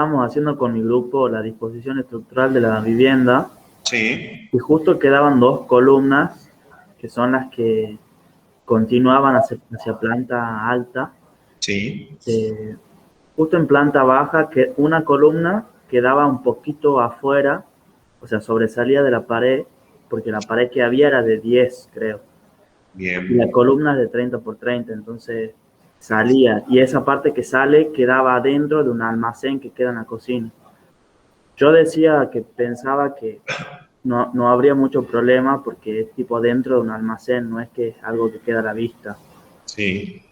Estábamos haciendo con mi grupo la disposición estructural de la vivienda Sí, y justo quedaban dos columnas que son las que continuaban hacia planta alta. sí, Eh, Justo en planta baja, que una columna quedaba un poquito afuera, o sea, sobresalía de la pared, porque la pared que había era de 10, creo, y la bien. columna es de 30 por 30, entonces salía, y esa parte que sale quedaba dentro de un almacén que queda en la cocina. Yo decía que pensaba que no habría mucho problema porque es tipo dentro de un almacén, no es que es algo que queda a la vista. Sí.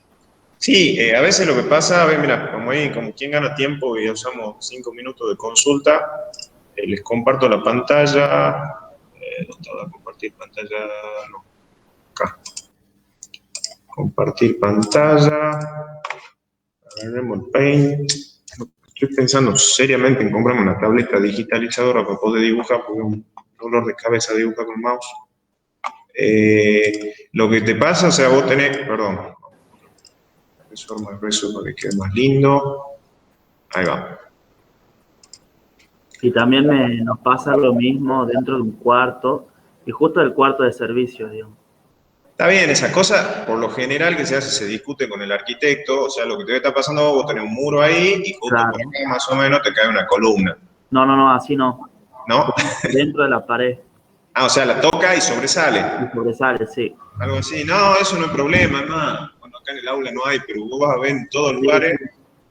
Sí, a veces lo que pasa, a ver, mira, como quien gana tiempo y usamos 5 minutos de consulta, les comparto la pantalla. ¿Dónde va a compartir pantalla? No, acá. Compartir pantalla. Agarremos el Paint. Estoy pensando seriamente en comprarme una tableta digitalizadora para poder dibujar, porque es un dolor de cabeza dibujar con el mouse. Lo que te pasa, o sea, vos tenés, perdón, eso más grueso para que quede más lindo. Ahí va. Y también nos pasa lo mismo dentro de un cuarto, y justo el cuarto de servicio, digamos. Está bien, esa cosa, por lo general que se hace, se discute con el arquitecto, o sea, lo que te está pasando, vos tenés un muro ahí y justo por Claro. acá más o menos te cae una columna, No, así no. ¿no? Dentro de la pared, Ah, o sea, la toca y sobresale, y sobresale, sí. algo así. No, eso no es problema, más. Bueno, acá en el aula no hay, pero vos vas a ver en todos Sí, lugares,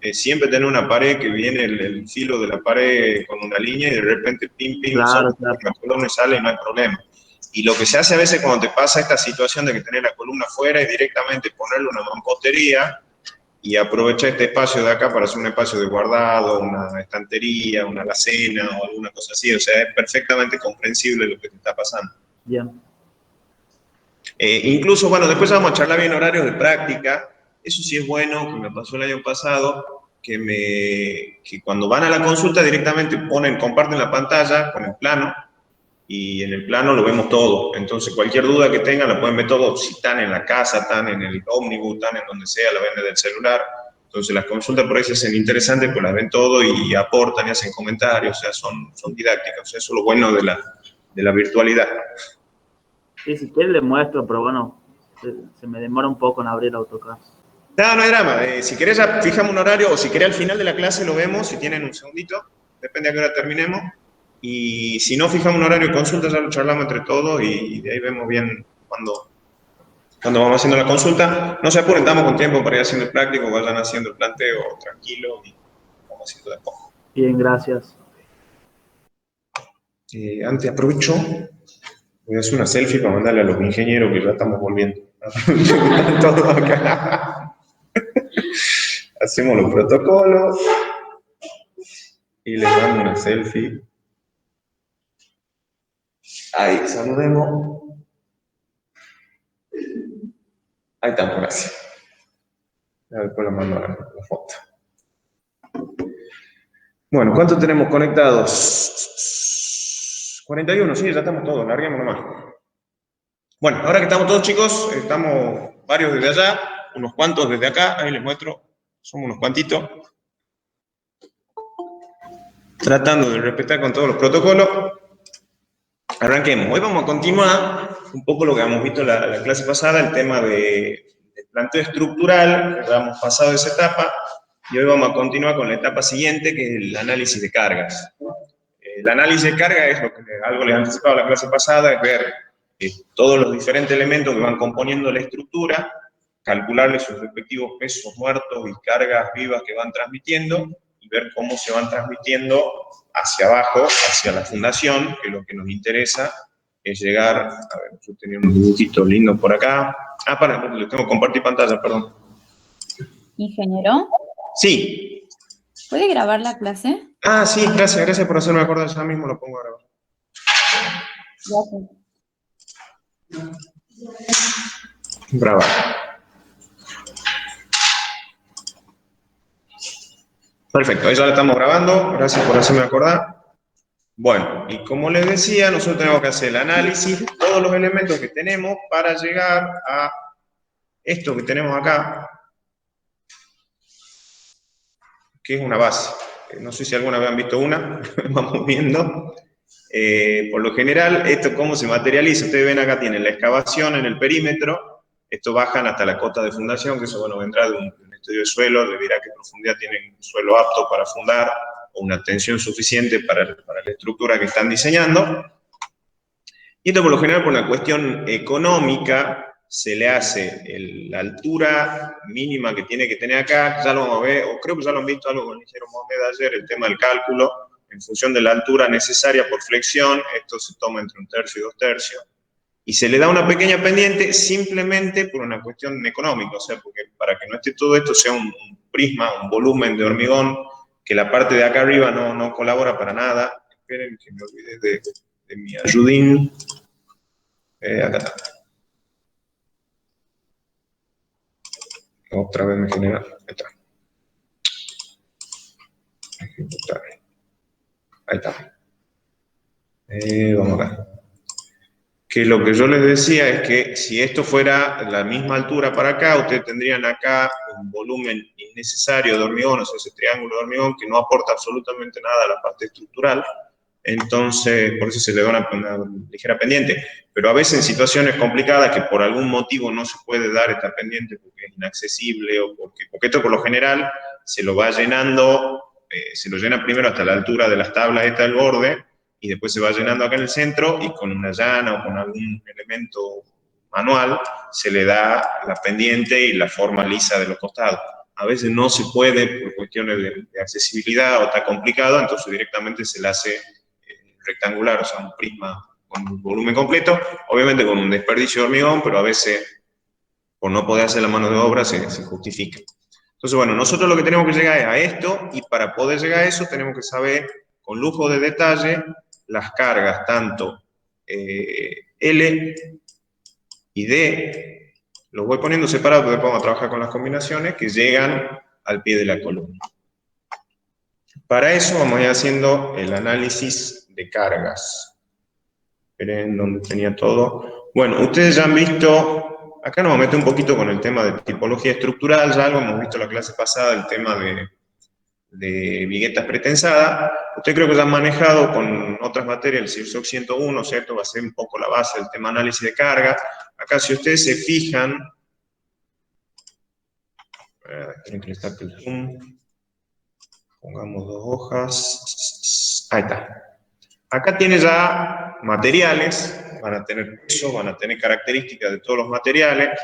sí, siempre tenés una pared que viene el filo de la pared con una línea y de repente pim, pim, claro, son claro. la columna y sale y no hay problema. Y lo que se hace a veces cuando te pasa esta situación de que tenés la columna fuera es directamente ponerle una mampostería y aprovecha este espacio de acá para hacer un espacio de guardado, una estantería, una alacena o alguna cosa así. O sea, es perfectamente comprensible lo que te está pasando. Bien. Incluso, bueno, después vamos a charlar bien horarios de práctica. Eso sí es bueno, que me pasó el año pasado, que cuando van a la consulta directamente comparten la pantalla con el plano y en el plano lo vemos todo. Entonces, cualquier duda que tengan la pueden ver todo. Si están en la casa, están en el ómnibus, están en donde sea, la ven desde el celular. Entonces, las consultas por ahí se hacen interesantes, pues las ven todo y aportan y hacen comentarios, o sea, son didácticas. O sea, eso es lo bueno de la virtualidad. Sí, si quiere le muestro, pero bueno, se me demora un poco en abrir AutoCAD. No, no hay drama. Si querés, ya fijamos un horario, o si querés al final de la clase lo vemos, si tienen un segundito, depende a qué hora terminemos. Y si no, fijamos un horario de consulta, ya lo charlamos entre todos y de ahí vemos bien cuando vamos haciendo la consulta. No se apuren, estamos con tiempo para ir haciendo el práctico, vayan haciendo el planteo tranquilo y vamos haciendo de poco. Bien, gracias. Antes aprovecho, voy a hacer una selfie para mandarle a los ingenieros que ya estamos volviendo. Todo acá. Hacemos los protocolos y les mando una selfie. Ahí, saludemos. Ahí estamos, gracias. Después lo mando a la foto. Bueno, ¿cuánto tenemos conectados? 41, sí, ya estamos todos, larguemos nomás. Bueno, ahora que estamos todos chicos, estamos varios desde allá, unos cuantos desde acá, ahí les muestro, somos unos cuantitos, tratando de respetar con todos los protocolos. Arranquemos. Hoy vamos a continuar un poco lo que habíamos visto la clase pasada, el tema de planteo estructural, que habíamos pasado esa etapa, y hoy vamos a continuar con la etapa siguiente, que es el análisis de cargas. El análisis de carga es lo que algo les anticipaba la clase pasada, es ver todos los diferentes elementos que van componiendo la estructura, calcularle sus respectivos pesos muertos y cargas vivas que van transmitiendo y ver cómo se van transmitiendo hacia abajo, hacia la fundación, que lo que nos interesa es llegar, a ver, yo tenía un dibujito lindo por acá. Le tengo que compartir pantalla, perdón. Ingeniero, Sí. ¿puede grabar la clase? Sí, gracias por hacerme acordar, ya mismo lo pongo a grabar. Gracias. Brava. Perfecto, ahí ya la estamos grabando, gracias por hacerme acordar. Bueno, y como les decía, nosotros tenemos que hacer el análisis de todos los elementos que tenemos para llegar a esto que tenemos acá, que es una base. no sé si alguna vez han visto una, vamos viendo. Por lo general, esto cómo se materializa, ustedes ven acá tienen la excavación en el perímetro, esto bajan hasta la cota de fundación, que eso bueno, vendrá de un estudio de suelo, le dirá qué profundidad tiene un suelo apto para fundar, o una tensión suficiente para la estructura que están diseñando. Y esto por lo general por una cuestión económica se le hace la altura mínima que tiene que tener acá, ya lo vamos a ver, o creo que ya lo han visto algo con el ingeniero Mohamed ayer, el tema del cálculo, en función de la altura necesaria por flexión, esto se toma entre 1/3 y 2/3, y se le da una pequeña pendiente simplemente por una cuestión económica, o sea, porque para que no esté todo esto sea un prisma, un volumen de hormigón, que la parte de acá arriba no colabora para nada. Esperen que me olvidé de mi ayudín. Acá está. Otra vez me genera. Ahí está. Ejecutar. Ahí está. Vamos acá. Que lo que yo les decía es que si esto fuera la misma altura para acá, ustedes tendrían acá un volumen innecesario de hormigón, o sea, ese triángulo de hormigón que no aporta absolutamente nada a la parte estructural. Entonces, por eso se le da una ligera pendiente. Pero a veces en situaciones complicadas que por algún motivo no se puede dar esta pendiente porque es inaccesible o porque esto por lo general se lo va llenando, se lo llena primero hasta la altura de las tablas esta del borde y después se va llenando acá en el centro y con una llana o con algún elemento manual se le da la pendiente y la forma lisa de los costados. A veces no se puede por cuestiones de accesibilidad o está complicado, entonces directamente se le hace rectangular, o sea, un prisma con un volumen completo, obviamente con un desperdicio de hormigón, pero a veces por no poder hacer la mano de obra se justifica. Entonces, bueno, nosotros lo que tenemos que llegar es a esto, y para poder llegar a eso tenemos que saber con lujo de detalle las cargas, tanto L y D, los voy poniendo separados porque después vamos a trabajar con las combinaciones que llegan al pie de la columna. Para eso vamos a ir haciendo el análisis de cargas. Esperen, ¿dónde tenía todo? Bueno, ustedes ya han visto, acá nos vamos a meter un poquito con el tema de tipología estructural, ya algo hemos visto la clase pasada, el tema de viguetas pretensadas. Usted creo que ya han manejado con otras materias el CIRSOC 101, ¿cierto? Va a ser un poco la base del tema análisis de carga. Acá si ustedes se fijan, tienen que estar el zoom. Pongamos 2 hojas. Ahí está. Acá tiene ya materiales, van a tener peso, van a tener características de todos los materiales,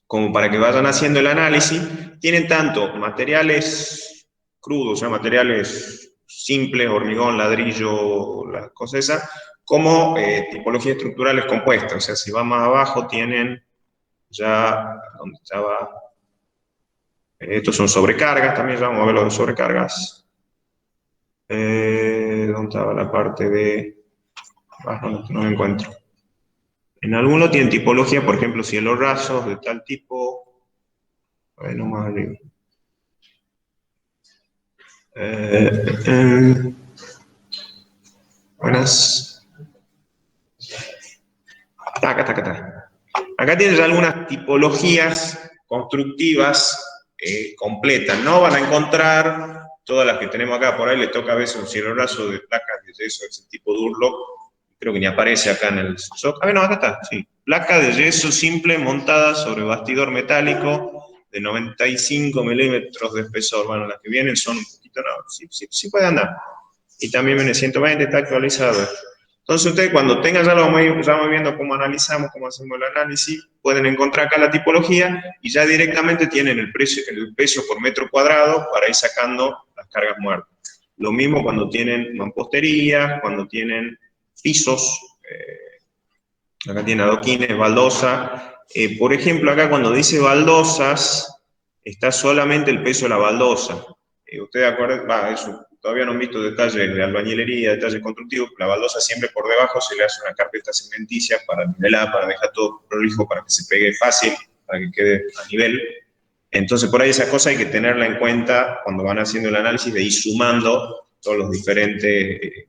como para que vayan haciendo el análisis. Tienen tanto materiales crudos, o sea, materiales simples, hormigón, ladrillo, las cosas esas, como tipologías estructurales compuestas. O sea, si va más abajo tienen ya, donde estaba, estos son sobrecargas, también ya vamos a ver lo de sobrecargas. ¿Dónde estaba la parte de...? No me encuentro. En algunos tienen tipología, por ejemplo, cielos rasos de tal tipo. Bueno, más arriba. Buenas. Acá. Acá tienes algunas tipologías constructivas completas. No van a encontrar todas las que tenemos acá. Por ahí les toca a veces un cielo raso de placas de yeso de ese tipo Durlock. Creo que ni aparece acá en el SOC. No, acá está, sí. Placa de yeso simple montada sobre bastidor metálico de 95 milímetros de espesor. Bueno, las que vienen son un poquito, no, sí puede andar. Y también viene 120, está actualizado. Entonces ustedes cuando tengan, ya vamos viendo cómo analizamos, cómo hacemos el análisis, pueden encontrar acá la tipología y ya directamente tienen el peso por metro cuadrado para ir sacando las cargas muertas. Lo mismo cuando tienen mamposterías, cuando tienen pisos, acá tiene adoquines, baldosa. Por ejemplo, acá cuando dice baldosas, está solamente el peso de la baldosa. Ustedes acuerdan, eso, todavía no han visto detalles de albañilería, detalles constructivos, la baldosa siempre por debajo se le hace una carpeta cementicia para nivelar, para dejar todo prolijo, para que se pegue fácil, para que quede a nivel. Entonces, por ahí esa cosa hay que tenerla en cuenta cuando van haciendo el análisis de ir sumando todos los diferentes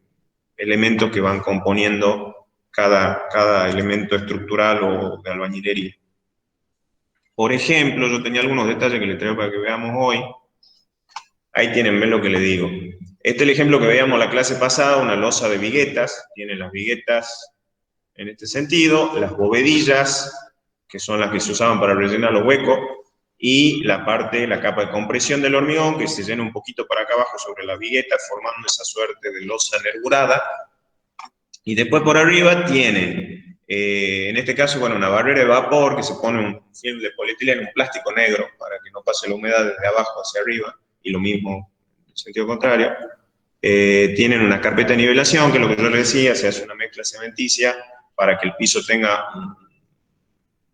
elementos que van componiendo cada elemento estructural o de albañilería. Por ejemplo, yo tenía algunos detalles que les traigo para que veamos hoy. Ahí tienen, ven lo que les digo. Este es el ejemplo que veíamos la clase pasada, una losa de viguetas. Tiene las viguetas en este sentido, las bovedillas, que son las que se usaban para rellenar los huecos, y la capa de compresión del hormigón, que se llena un poquito para acá abajo sobre las viguetas, formando esa suerte de losa nervurada. Y después por arriba tienen, en este caso, bueno, una barrera de vapor que se pone un film de polietileno, un plástico negro, para que no pase la humedad desde abajo hacia arriba, y lo mismo en sentido contrario. Tienen una carpeta de nivelación, que es lo que yo les decía, se hace una mezcla cementicia para que el piso tenga un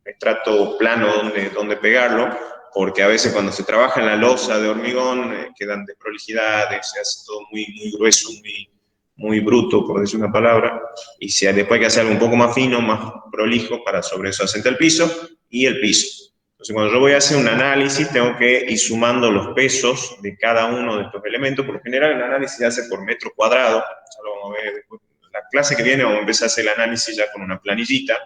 estrato plano donde pegarlo, porque a veces cuando se trabaja en la losa de hormigón quedan desprolijidades, se hace todo muy, muy grueso, muy bruto, por decir una palabra, y después hay que hacer algo un poco más fino, más prolijo, para sobre eso asentar el piso y el piso. Entonces, cuando yo voy a hacer un análisis, tengo que ir sumando los pesos de cada uno de estos elementos. Por lo general, el análisis se hace por metro cuadrado. Ya lo vamos a ver después. La clase que viene vamos a empezar a hacer el análisis ya con una planillita,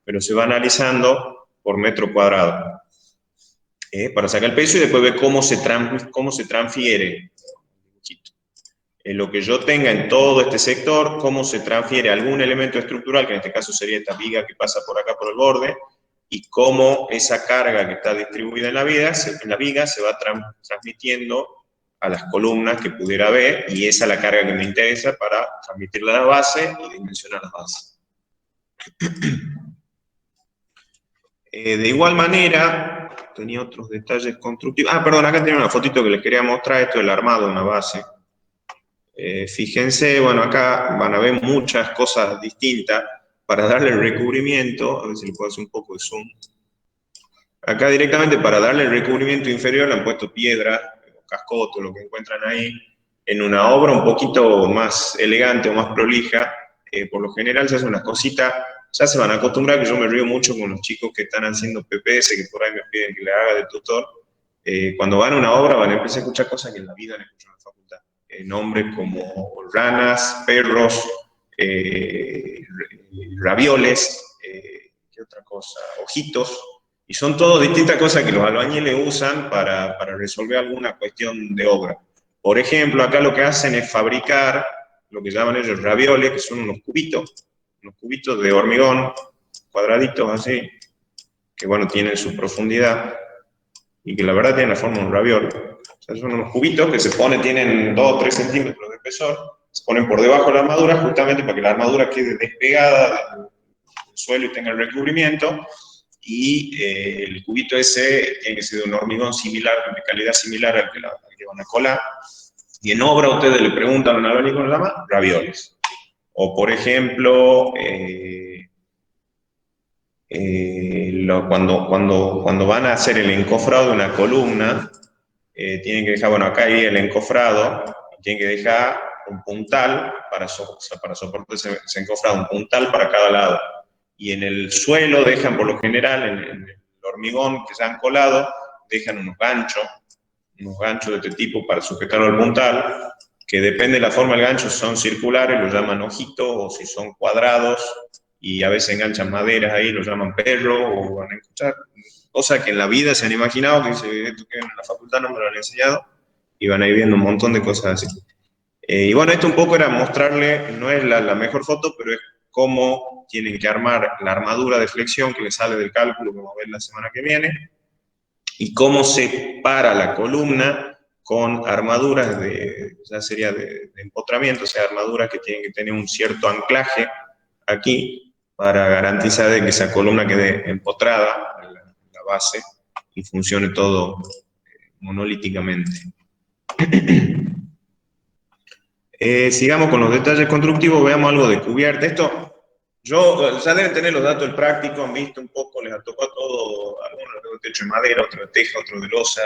pero se va analizando por metro cuadrado para sacar el peso y después ver cómo se transfiere lo que yo tenga en todo este sector, cómo se transfiere algún elemento estructural, que en este caso sería esta viga que pasa por acá por el borde, y cómo esa carga que está distribuida en la viga se va transmitiendo a las columnas que pudiera ver, y esa es la carga que me interesa para transmitirla a la base y dimensionar las bases. De igual manera, tenía otros detalles constructivos. Perdón, acá tenía una fotito que les quería mostrar, esto del armado de una base. Fíjense, bueno, acá van a ver muchas cosas distintas para darle el recubrimiento. A ver si le puedo hacer un poco de zoom. Acá directamente para darle el recubrimiento inferior le han puesto piedra, cascoto, lo que encuentran ahí. En una obra un poquito más elegante o más prolija, por lo general se hacen unas cositas. Ya se van a acostumbrar, que yo me río mucho con los chicos que están haciendo PPS, que por ahí me piden que le haga de tutor. Cuando van a una obra van a empezar a escuchar cosas que en la vida no escuchan en la facultad. Nombres como ranas, perros, ravioles, ¿qué otra cosa? Ojitos. Y son todas distintas cosas que los albañiles usan para resolver alguna cuestión de obra. Por ejemplo, acá lo que hacen es fabricar lo que llaman ellos ravioles, que son unos cubitos de hormigón, cuadraditos así, que bueno, tienen su profundidad, y que la verdad tienen la forma de un raviol. O sea, son unos cubitos que se ponen, tienen 2 o 3 centímetros de espesor, se ponen por debajo de la armadura, justamente para que la armadura quede despegada del suelo y tenga el recubrimiento, y el cubito ese tiene que ser de un hormigón similar, de calidad similar al que van a colar, y en obra ustedes le preguntan a un albañil cómo se llama, ravioles. O por ejemplo, cuando van a hacer el encofrado de una columna, tienen que dejar, bueno, acá hay el encofrado, tienen que dejar un puntal para soportar ese encofrado, un puntal para cada lado. Y en el suelo dejan, por lo general, en el hormigón que se han colado, dejan unos ganchos de este tipo para sujetarlo al puntal, que depende de la forma del gancho, si son circulares, los llaman ojitos, o si son cuadrados, y a veces enganchan maderas ahí, los llaman perro, o van a escuchar cosas que en la vida se han imaginado, que esto que en la facultad no me lo han enseñado, y van a ir viendo un montón de cosas así. Y bueno, esto un poco era mostrarle, no es la mejor foto, pero es cómo tienen que armar la armadura de flexión que les sale del cálculo que vamos a ver la semana que viene, y cómo se para la columna con armaduras ya sería de empotramiento, o sea, armaduras que tienen que tener un cierto anclaje aquí para garantizar de que esa columna quede empotrada en la base y funcione todo monolíticamente. Sigamos con los detalles constructivos, veamos algo de cubierta. Esto, ya deben tener los datos del práctico, han visto un poco, les ha tocado todo, algunos de techo de madera, otros de teja, otros de losa,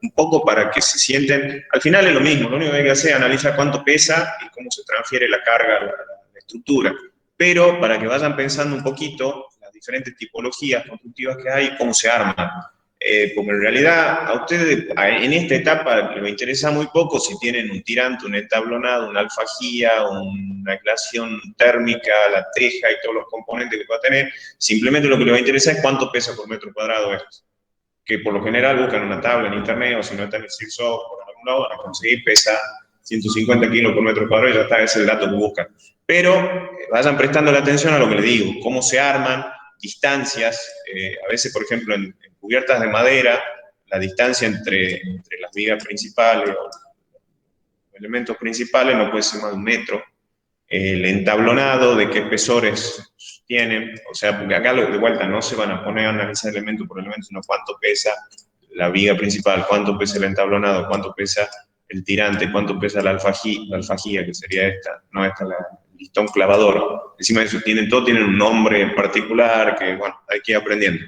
un poco para que se sienten, al final es lo mismo, lo único que hay que hacer es analizar cuánto pesa y cómo se transfiere la carga a la estructura, pero para que vayan pensando un poquito las diferentes tipologías constructivas que hay, cómo se arman. Porque en realidad a ustedes en esta etapa les interesa muy poco si tienen un tirante, un entablonado, una alfajía, una aislación térmica, la teja y todos los componentes que va a tener. Simplemente lo que les va a interesar es cuánto pesa por metro cuadrado esto. Que por lo general buscan una tabla en internet, o si no está en el CIRSO por algún lo van a conseguir, pesa 150 kilos por metro cuadrado y ya está, ese es el dato que buscan. Pero vayan prestando la atención a lo que les digo, cómo se arman, distancias, a veces, por ejemplo, en cubiertas de madera, la distancia entre las vigas principales o elementos principales no puede ser más de 1 metro. El entablonado, de qué espesores tienen, o sea, porque acá de vuelta no se van a poner a analizar elemento por elemento, sino cuánto pesa la viga principal, cuánto pesa el entablonado, cuánto pesa el tirante, cuánto pesa la alfajía, que sería esta, no esta, el listón clavador. Encima de eso todos tienen un nombre particular que, bueno, hay que ir aprendiendo.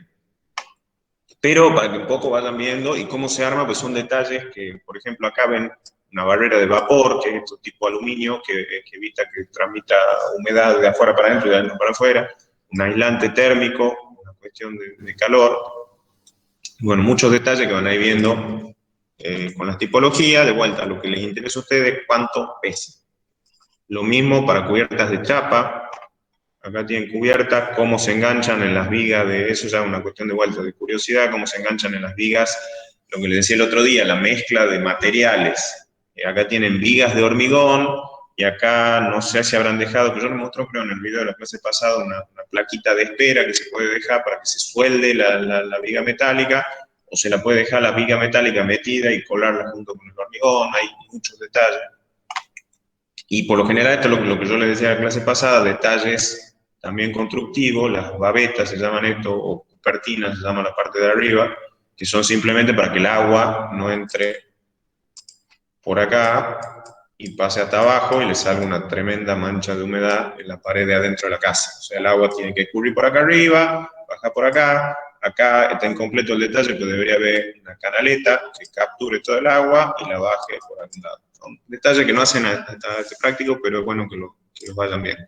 Pero para que un poco vayan viendo y cómo se arma, pues son detalles que, por ejemplo, acá ven una barrera de vapor, que es este tipo aluminio, que evita que transmita humedad de afuera para adentro y de adentro para afuera, un aislante térmico, una cuestión de calor. Bueno, muchos detalles que van a ir viendo con las tipologías. De vuelta, lo que les interesa a ustedes, cuánto pesa. Lo mismo para cubiertas de chapa. Acá tienen cubiertas, cómo se enganchan en las vigas de eso, ya es una cuestión de vuelta, de curiosidad, cómo se enganchan en las vigas, lo que les decía el otro día, la mezcla de materiales. Acá tienen vigas de hormigón, y acá no sé si habrán dejado, pero yo les mostré creo en el video de la clase pasada, una plaquita de espera que se puede dejar para que se suelde la viga metálica, o se la puede dejar la viga metálica metida y colarla junto con el hormigón, hay muchos detalles. Y por lo general, esto es lo que yo les decía en la clase pasada, detalles también constructivos, las babetas se llaman esto, o cupertinas se llama la parte de arriba, que son simplemente para que el agua no entre por acá y pase hasta abajo y le salga una tremenda mancha de humedad en la pared de adentro de la casa. O sea, el agua tiene que escurrir por acá arriba, baja por acá. Acá está incompleto el detalle, pero debería haber una canaleta que capture todo el agua y la baje por algún lado. Son detalles que no hacen hasta práctico, pero es bueno que los vayan viendo.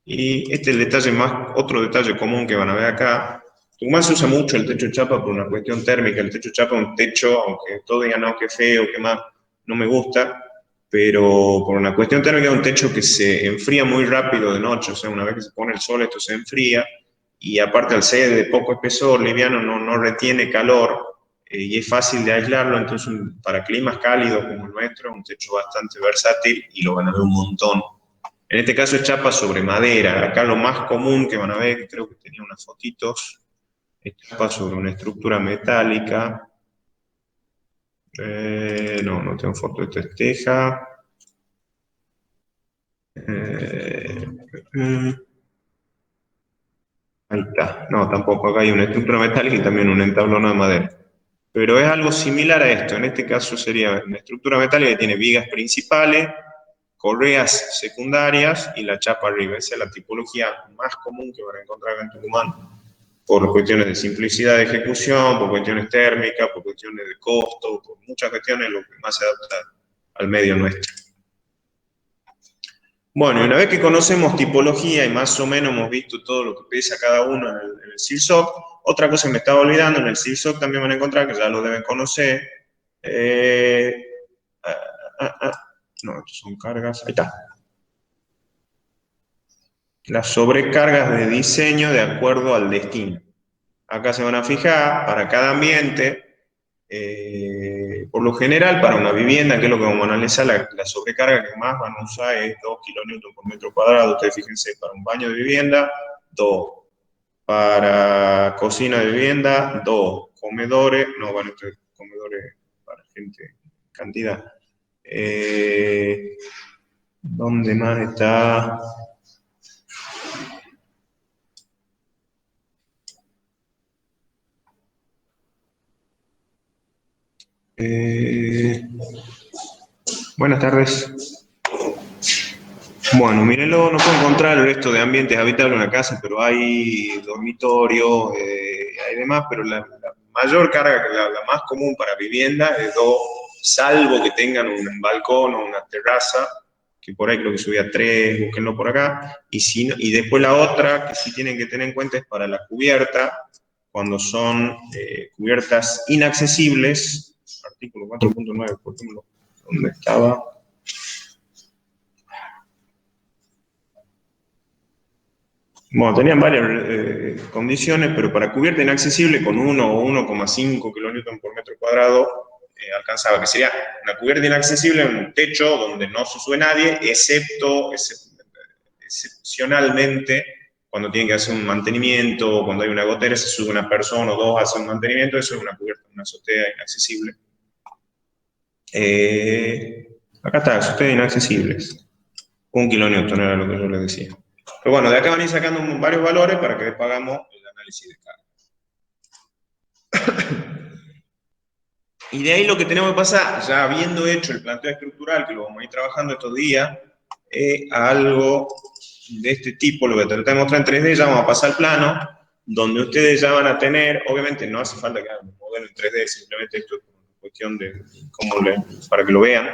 Y este es el detalle más, otro detalle común que van a ver acá. Tucumán se usa mucho el techo de chapa por una cuestión térmica. El techo de chapa es un techo, aunque todos digan, no, que feo, que más, no me gusta, pero por una cuestión térmica es un techo que se enfría muy rápido de noche. O sea, una vez que se pone el sol, esto se enfría, y aparte al ser de poco espesor, liviano, no retiene calor, y es fácil de aislarlo. Entonces, para climas cálidos como el nuestro, es un techo bastante versátil y lo van a ver un montón. En este caso es chapa sobre madera. Acá lo más común que van a ver, creo que tenía unas fotitos, es chapa sobre una estructura metálica. No tengo foto, esta es teja. Ahí está. No, tampoco. Acá hay una estructura metálica y también un entablado de madera. Pero es algo similar a esto. En este caso sería una estructura metálica que tiene vigas principales, correas secundarias y la chapa arriba. Esa es la tipología más común que van a encontrar en Tucumán, por cuestiones de simplicidad de ejecución, por cuestiones térmicas, por cuestiones de costo, por muchas cuestiones, lo que más se adapta al medio nuestro. Bueno, y una vez que conocemos tipología y más o menos hemos visto todo lo que pesa cada uno en el SILSOC, otra cosa que me estaba olvidando, en el SILSOC también van a encontrar, que ya lo deben conocer, no, estos son cargas, ahí está. Las sobrecargas de diseño de acuerdo al destino. Acá se van a fijar para cada ambiente, por lo general para una vivienda, que es lo que vamos a analizar, la sobrecarga que más van a usar es 2 kN por metro cuadrado. Ustedes fíjense, para un baño de vivienda, 2. Para cocina de vivienda, 2. Comedores, no, bueno, estos comedores para gente, cantidad. ¿Dónde más está? Buenas tardes. Bueno, mírenlo, no puedo encontrar el resto de ambientes habitables en una casa, pero hay dormitorios, hay demás, pero la mayor carga, la más común para vivienda es 2, salvo que tengan un balcón o una terraza, que por ahí creo que subía 3, búsquenlo por acá, y después la otra que sí tienen que tener en cuenta es para la cubierta, cuando son cubiertas inaccesibles, artículo 4.9, por ejemplo, ¿dónde estaba? Bueno, tenían varias condiciones, pero para cubierta inaccesible con 1 o 1,5 kN por metro cuadrado, alcanzaba, que sería una cubierta inaccesible en un techo donde no se sube nadie, excepcionalmente, cuando tienen que hacer un mantenimiento, o cuando hay una gotera, se sube una persona o dos a hacer un mantenimiento, eso es una cubierta, una azotea inaccesible. Acá está, azoteas inaccesibles. 1 kilonewton era lo que yo les decía. Pero bueno, de acá van a ir sacando varios valores para que después hagamos el análisis de carga. Y de ahí lo que tenemos que pasar, ya habiendo hecho el planteo estructural, que lo vamos a ir trabajando estos días, a algo de este tipo, lo voy a tratar de mostrar en 3D, ya vamos a pasar al plano, donde ustedes ya van a tener, obviamente no hace falta que hagan un modelo en 3D, simplemente esto es cuestión de para que lo vean,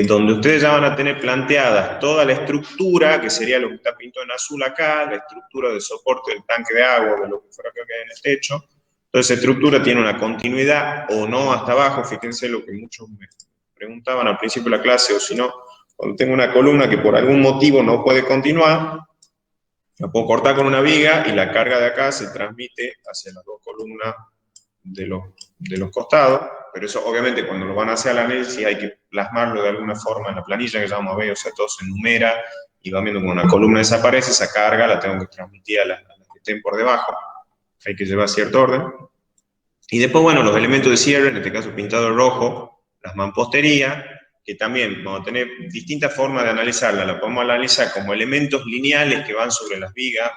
donde ustedes ya van a tener planteadas toda la estructura, que sería lo que está pintado en azul acá, la estructura de soporte del tanque de agua, de lo que fuera que hay en el techo. Entonces, esa estructura tiene una continuidad o no hasta abajo. Fíjense lo que muchos me preguntaban al principio de la clase, o si no, cuando tengo una columna que por algún motivo no puede continuar, la puedo cortar con una viga y la carga de acá se transmite hacia las dos columnas de los costados, pero eso obviamente cuando lo van a hacer al análisis hay que plasmarlo de alguna forma en la planilla que ya vamos a ver, o sea, todo se enumera y va viendo como una columna desaparece, esa carga la tengo que transmitir a las que estén por debajo, hay que llevar cierto orden. Y después, bueno, los elementos de cierre, en este caso pintado de rojo, las mamposterías, que también vamos a tener distintas formas de analizarla, la podemos analizar como elementos lineales que van sobre las vigas,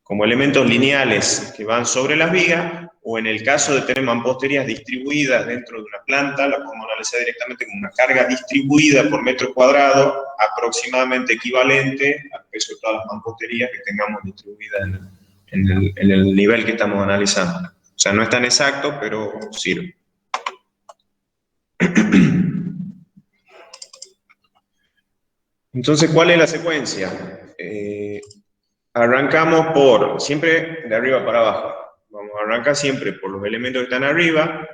como elementos lineales que van sobre las vigas, o en el caso de tener mamposterías distribuidas dentro de una planta, la podemos analizar directamente como una carga distribuida por metro cuadrado, aproximadamente equivalente al peso de todas las mamposterías que tengamos distribuidas en el nivel que estamos analizando. O sea, no es tan exacto, pero sirve. Entonces, ¿cuál es la secuencia? Arrancamos por, siempre de arriba para abajo. Vamos a arrancar siempre por los elementos que están arriba.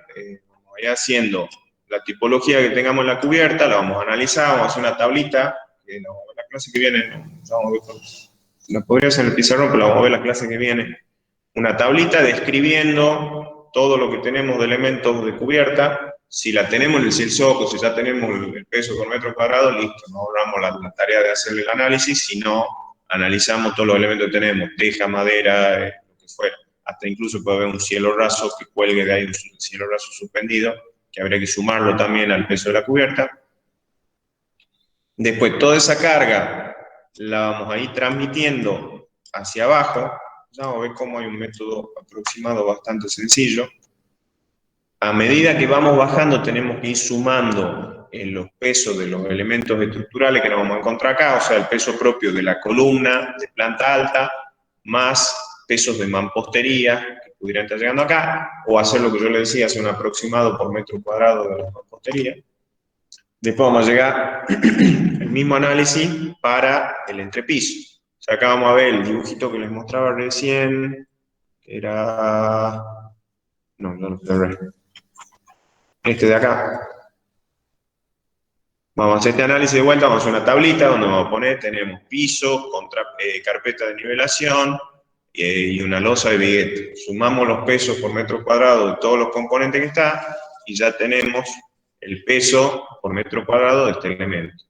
Vamos a ir haciendo la tipología que tengamos en la cubierta, la vamos a analizar, vamos a hacer una tablita, que la clase que viene, vamos a ver, la podría hacer en el pizarrón, pero la vamos a ver la clase que viene. Una tablita describiendo todo lo que tenemos de elementos de cubierta. Si la tenemos en el silsoco, si ya tenemos el peso por metro cuadrado, listo, no ahorramos la tarea de hacer el análisis, sino analizamos todos los elementos que tenemos, teja, madera, lo que fuera. Hasta incluso puede haber un cielo raso que cuelgue de ahí, un cielo raso suspendido, que habría que sumarlo también al peso de la cubierta. Después, toda esa carga la vamos a ir transmitiendo hacia abajo. Ya vamos a ver cómo hay un método aproximado bastante sencillo. A medida que vamos bajando, tenemos que ir sumando los pesos de los elementos estructurales que nos vamos a encontrar acá, o sea, el peso propio de la columna de planta alta, más pesos de mampostería que pudieran estar llegando acá, o hacer lo que yo le decía, hacer un aproximado por metro cuadrado de la mampostería. Después vamos a llegar al mismo análisis para el entrepiso. O sea, acá vamos a ver el dibujito que les mostraba recién, que era... No lo cerré. Este de acá. Vamos a hacer este análisis de vuelta, vamos a hacer una tablita donde vamos a poner, tenemos piso, carpeta de nivelación y una losa de viguete. Sumamos los pesos por metro cuadrado de todos los componentes que está y ya tenemos el peso por metro cuadrado de este elemento.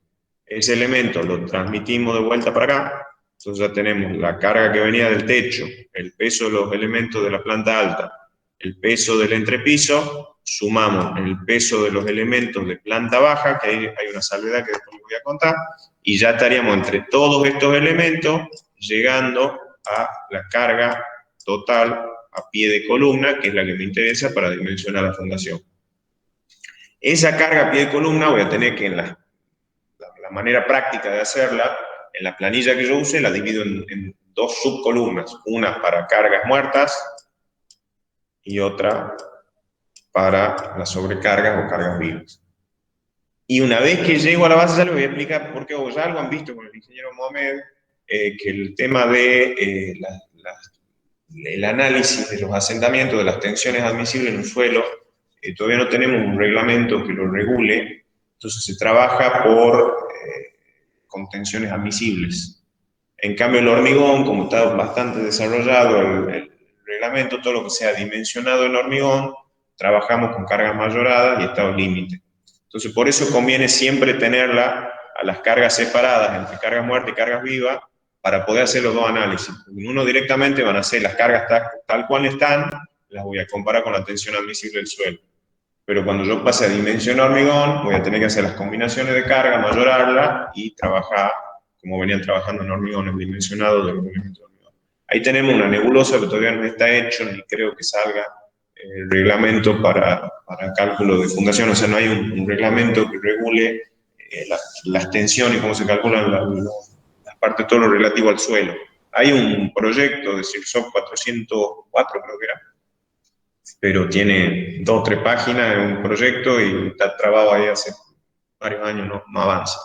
Ese elemento lo transmitimos de vuelta para acá, entonces ya tenemos la carga que venía del techo, el peso de los elementos de la planta alta, el peso del entrepiso, sumamos el peso de los elementos de planta baja, que hay una salvedad que después les voy a contar, y ya estaríamos entre todos estos elementos llegando a la carga total a pie de columna, que es la que me interesa para dimensionar la fundación. Esa carga a pie de columna voy a tener que, en la manera práctica de hacerla, en la planilla que yo use, la divido en dos subcolumnas, una para cargas muertas y otra para las sobrecargas o cargas vivas. Y una vez que llego a la base, ya les voy a explicar por qué, o ya algo han visto con el ingeniero Mohamed, que el tema de el análisis de los asentamientos, de las tensiones admisibles en un suelo, todavía no tenemos un reglamento que lo regule, entonces se trabaja con tensiones admisibles. En cambio, el hormigón, como está bastante desarrollado el reglamento, todo lo que sea dimensionado en hormigón, trabajamos con cargas mayoradas y estados límite. Entonces, por eso conviene siempre tenerla a las cargas separadas entre cargas muertas y cargas vivas para poder hacer los dos análisis. En uno directamente van a hacer las cargas tal cual están, las voy a comparar con la tensión admisible del suelo. Pero cuando yo pase a dimensión hormigón, voy a tener que hacer las combinaciones de carga, mayorarla y trabajar como venían trabajando en hormigón, el dimensionado de los elementos de hormigón. Ahí tenemos una nebulosa que todavía no está hecho, ni creo que salga el reglamento para cálculo de fundación, o sea, no hay un reglamento que regule las tensiones y cómo se calculan las partes, todo lo relativo al suelo. Hay un proyecto de CIRSOC 404, creo que era, pero tiene 2 o 3 páginas, es un proyecto y está trabado ahí hace varios años, no avanza.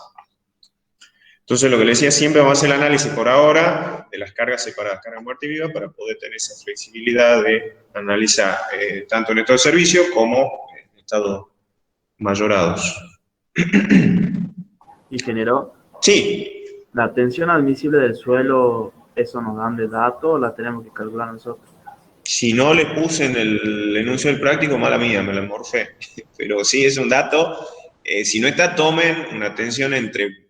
Entonces, lo que le decía, siempre vamos a hacer el análisis por ahora de las cargas separadas, carga muerta y viva, para poder tener esa flexibilidad de analizar tanto en estado de servicio como en estados mayorados. Ingeniero, Sí. la tensión admisible del suelo, ¿eso nos dan de dato o la tenemos que calcular nosotros? Si no le puse en el enunciado del práctico, mala mía, me la morfé. Pero sí, es un dato. Si no está, tomen una tensión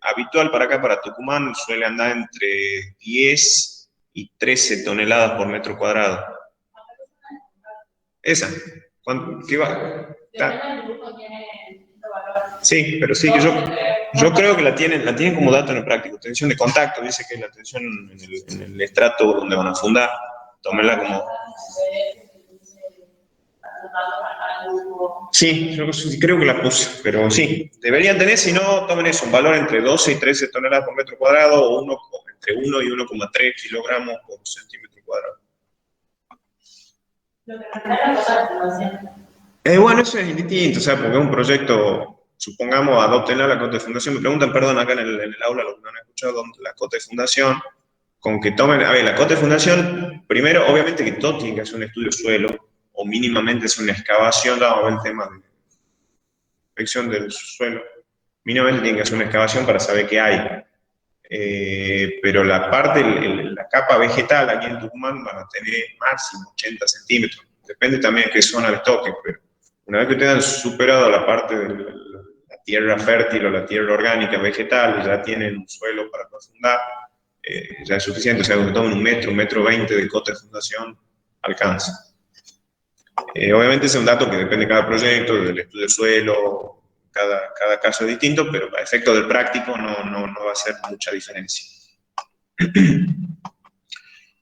habitual para acá, para Tucumán, suele andar entre 10 y 13 toneladas por metro cuadrado. Esa. ¿Qué va? Sí, pero sí, que yo creo que la tienen como dato en el práctico. Tensión de contacto, dice que es la tensión en el estrato donde van a fundar. Tómenla como... Sí, yo creo que la puse, pero sí, deberían tener, si no, tomen eso, un valor entre 12 y 13 toneladas por metro cuadrado o entre 1 y 1,3 kilogramos por centímetro cuadrado. Bueno, eso es distinto, o sea, porque es un proyecto, supongamos, adopten la cota de fundación. Me preguntan, perdón, acá en el aula, lo que no han escuchado, la cota de fundación, con que tomen, a ver, la cota de fundación, primero, obviamente que todo tiene que hacer un estudio suelo, o mínimamente es una excavación, vamos a ver el tema de inspección del suelo, mínimamente tiene que hacer una excavación para saber qué hay. Pero la parte, la capa vegetal aquí en Tucumán van a tener máximo 80 centímetros, depende también de qué zona les toque, pero una vez que ustedes han superado la parte de la tierra fértil o la tierra orgánica vegetal, y ya tienen un suelo para profundar, ya es suficiente, o sea, que tomen 1 metro 20 de cota de fundación, alcanza. Obviamente ese es un dato que depende de cada proyecto, del estudio del suelo, cada caso es distinto, pero para efectos del práctico no va a hacer mucha diferencia.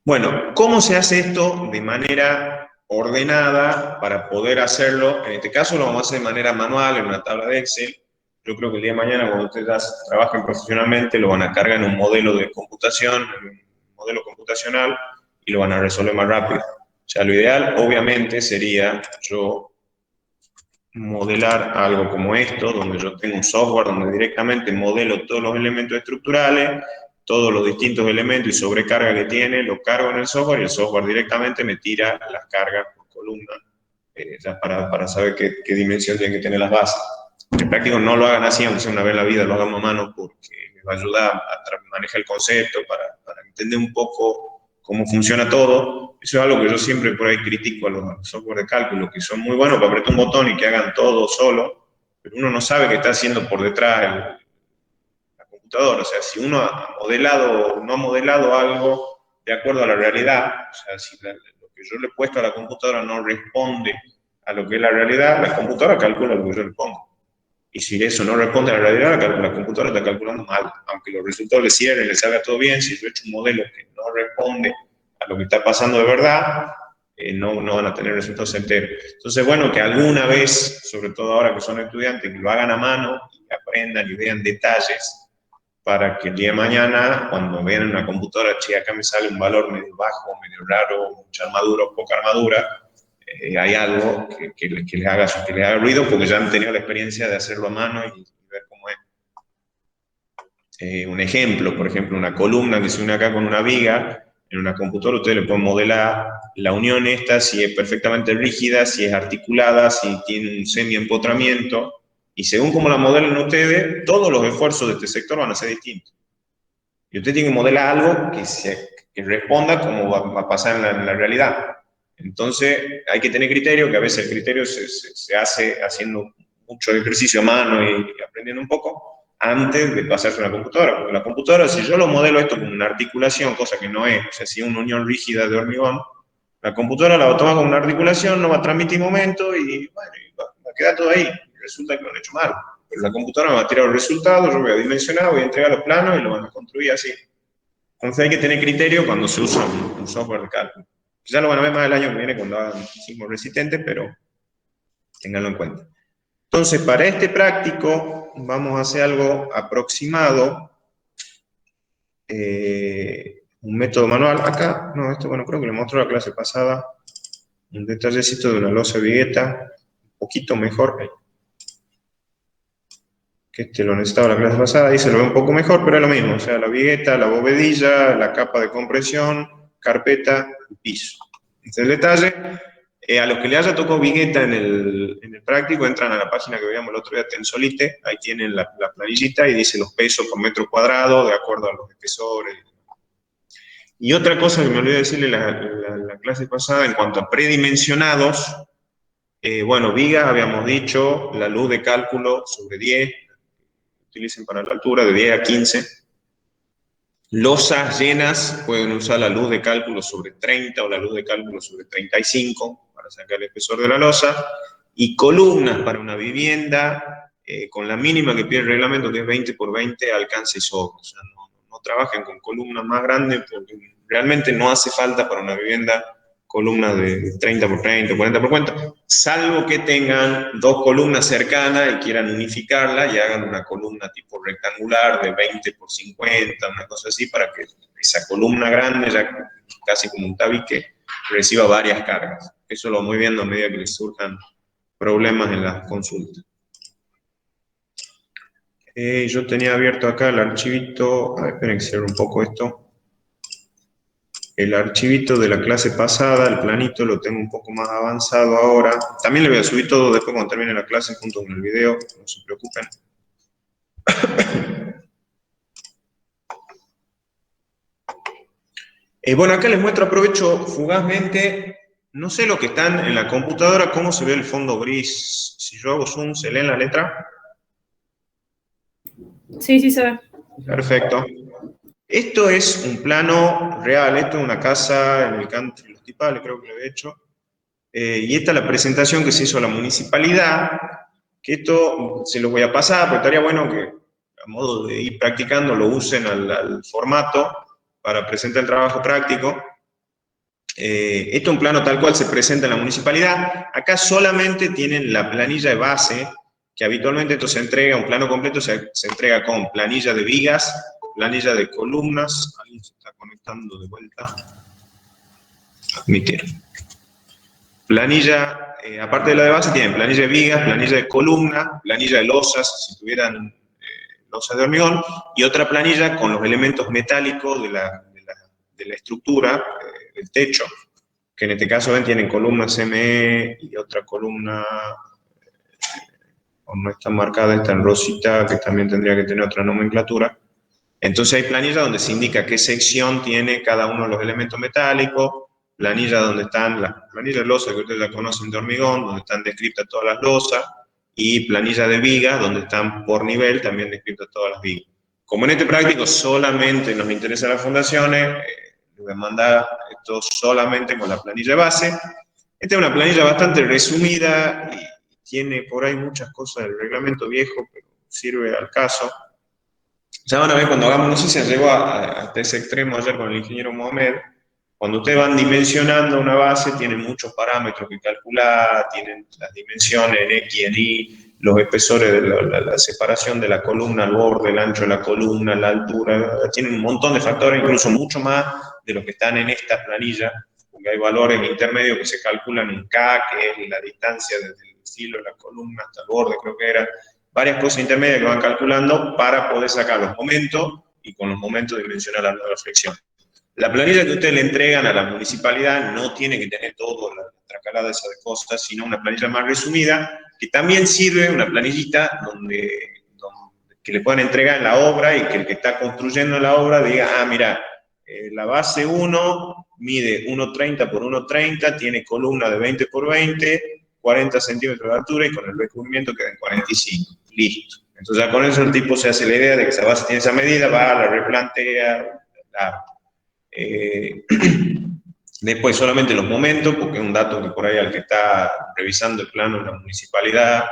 Bueno, ¿cómo se hace esto de manera ordenada para poder hacerlo? En este caso lo vamos a hacer de manera manual, en una tabla de Excel. Yo creo que el día de mañana, cuando ustedes trabajen profesionalmente, lo van a cargar en un modelo de computación, en un modelo computacional, y lo van a resolver más rápido. O sea, lo ideal, obviamente, sería yo modelar algo como esto, donde yo tengo un software donde directamente modelo todos los elementos estructurales, todos los distintos elementos y sobrecarga que tiene, lo cargo en el software y el software directamente me tira las cargas por columna, ya para saber qué dimensión tienen que tener las bases. En práctico no lo hagan así, aunque sea una vez en la vida, lo hagan a mano porque me va a ayudar a manejar el concepto, para entender un poco cómo funciona todo. Eso es algo que yo siempre por ahí critico a los software de cálculo, que son muy buenos para apretar un botón y que hagan todo solo, pero uno no sabe qué está haciendo por detrás la computadora. O sea, si uno no ha modelado algo de acuerdo a la realidad, o sea, si lo que yo le he puesto a la computadora no responde a lo que es la realidad, la computadora calcula lo que yo le pongo. Y si eso no responde a la realidad, la computadora está calculando mal. Aunque los resultados le cierren, le salga todo bien, si yo he hecho un modelo que no responde a lo que está pasando de verdad, no van a tener resultados enteros. Entonces, bueno, que alguna vez, sobre todo ahora que son estudiantes, que lo hagan a mano, y aprendan y vean detalles, para que el día de mañana, cuando vean una computadora, che, acá me sale un valor medio bajo, medio raro, mucha armadura o poca armadura, hay algo que les haga ruido, porque ya han tenido la experiencia de hacerlo a mano y ver cómo es. Un ejemplo, por ejemplo, una columna que se une acá con una viga, en una computadora ustedes le pueden modelar la unión esta, si es perfectamente rígida, si es articulada, si tiene un semi-empotramiento, y según cómo la modelen ustedes, todos los esfuerzos de este sector van a ser distintos. Y usted tiene que modelar algo que responda como va a pasar en la realidad. Entonces hay que tener criterio, que a veces el criterio se hace haciendo mucho ejercicio a mano y aprendiendo un poco antes de pasarse a una computadora. Porque la computadora, si yo lo modelo esto como una articulación, cosa que no es, o sea, si es una unión rígida de hormigón, la computadora la va a tomar como una articulación, no va a transmitir momento y bueno, va a quedar todo ahí. Y resulta que lo han hecho mal. Pero la computadora me va a tirar los resultados, yo voy a dimensionar, voy a entregar los planos y lo van a construir así. Entonces hay que tener criterio cuando se usa un software de cálculo. Ya lo van a ver más el año que viene cuando hagan sismos resistentes, pero ténganlo en cuenta. Entonces, para este práctico vamos a hacer algo aproximado, un método manual. Acá, no, esto bueno, creo que le mostró la clase pasada, un detallecito de una losa Vigueta, un poquito mejor, que este lo necesitaba la clase pasada, ahí se lo ve un poco mejor, pero es lo mismo, o sea, la Vigueta, la bovedilla, la capa de compresión, carpeta y piso. Este es el detalle. A los que le haya tocado Vigueta en el práctico, entran a la página que veíamos el otro día, Tensolite, ahí tienen la planillita y dice los pesos por metro cuadrado de acuerdo a los espesores. Y otra cosa que me olvidé decirle la clase pasada, en cuanto a predimensionados, bueno, vigas habíamos dicho, la luz de cálculo sobre 10, utilicen para la altura de 10 a 15. Losas llenas pueden usar la luz de cálculo sobre 30 o la luz de cálculo sobre 35 para sacar el espesor de la losa. Y columnas para una vivienda con la mínima que pide el reglamento, que es 20 por 20, alcance y sobra. O sea, no trabajen con columnas más grandes porque realmente no hace falta para una vivienda columnas de 30 por 30, 40 por 40, salvo que tengan dos columnas cercanas y quieran unificarla y hagan una columna tipo rectangular de 20 por 50, una cosa así, para que esa columna grande, ya casi como un tabique, reciba varias cargas. Eso lo vamos viendo a medida que les surjan problemas en las consultas. Yo tenía abierto acá el archivito, a ver, esperen que cierre un poco esto. El archivito de la clase pasada, el planito, lo tengo un poco más avanzado ahora. También le voy a subir todo después cuando termine la clase junto con el video, no se preocupen. Bueno, acá les muestro, aprovecho fugazmente, no sé lo que están en la computadora, cómo se ve el fondo gris. Si yo hago zoom, ¿se leen la letra? Sí, sí se ve. Perfecto. Esto es un plano real, esto es una casa en el country Los Tipales, creo que lo he hecho. Y esta es la presentación que se hizo a la municipalidad, que esto se los voy a pasar, pero estaría bueno que a modo de ir practicando lo usen al formato para presentar el trabajo práctico. Esto es un plano tal cual se presenta en la municipalidad. Acá solamente tienen la planilla de base, que habitualmente esto se entrega, un plano completo se entrega con planilla de vigas, planilla de columnas. Alguien se está conectando de vuelta. Admitir. Planilla, aparte de la de base, tienen planilla de vigas, planilla de columna, planilla de losas, si tuvieran losas de hormigón, y otra planilla con los elementos metálicos de la estructura, del techo, que en este caso ven, tienen columna CME y otra columna, no está marcada, está en rosita, que también tendría que tener otra nomenclatura. Entonces hay planilla donde se indica qué sección tiene cada uno de los elementos metálicos, planilla donde están las planillas de losa que ustedes ya conocen de hormigón, donde están descritas todas las losas, y planilla de vigas, donde están por nivel también descritas todas las vigas. Como en este práctico solamente nos interesan las fundaciones, les voy a mandar esto solamente con la planilla de base. Esta es una planilla bastante resumida y tiene por ahí muchas cosas del reglamento viejo, pero sirve al caso. Ya van a ver cuando hagamos, no sé si llegó hasta ese extremo ayer con el ingeniero Mohamed, cuando ustedes van dimensionando una base, tienen muchos parámetros que calcular, tienen las dimensiones en X, en Y, los espesores de la separación de la columna al borde, el ancho de la columna, la altura, tienen un montón de factores, incluso mucho más de los que están en esta planilla, porque hay valores intermedios que se calculan en K, que es la distancia desde el filo de la columna hasta el borde, creo que era, varias cosas intermedias que van calculando para poder sacar los momentos y con los momentos dimensionar la nueva flexión. La planilla que ustedes le entregan a la municipalidad no tiene que tener toda la tracalada esa de cosas, sino una planilla más resumida, que también sirve, una planillita que le puedan entregar en la obra y que el que está construyendo la obra diga, ah, mira, La base 1 mide 1,30 por 1,30, tiene columna de 20 por 20, 40 centímetros de altura y con el recubrimiento quedan 45. Listo. Entonces ya con eso el tipo se hace la idea de que esa base tiene esa medida, va, la replantea, después solamente los momentos, porque es un dato que por ahí al que está revisando el plano en la municipalidad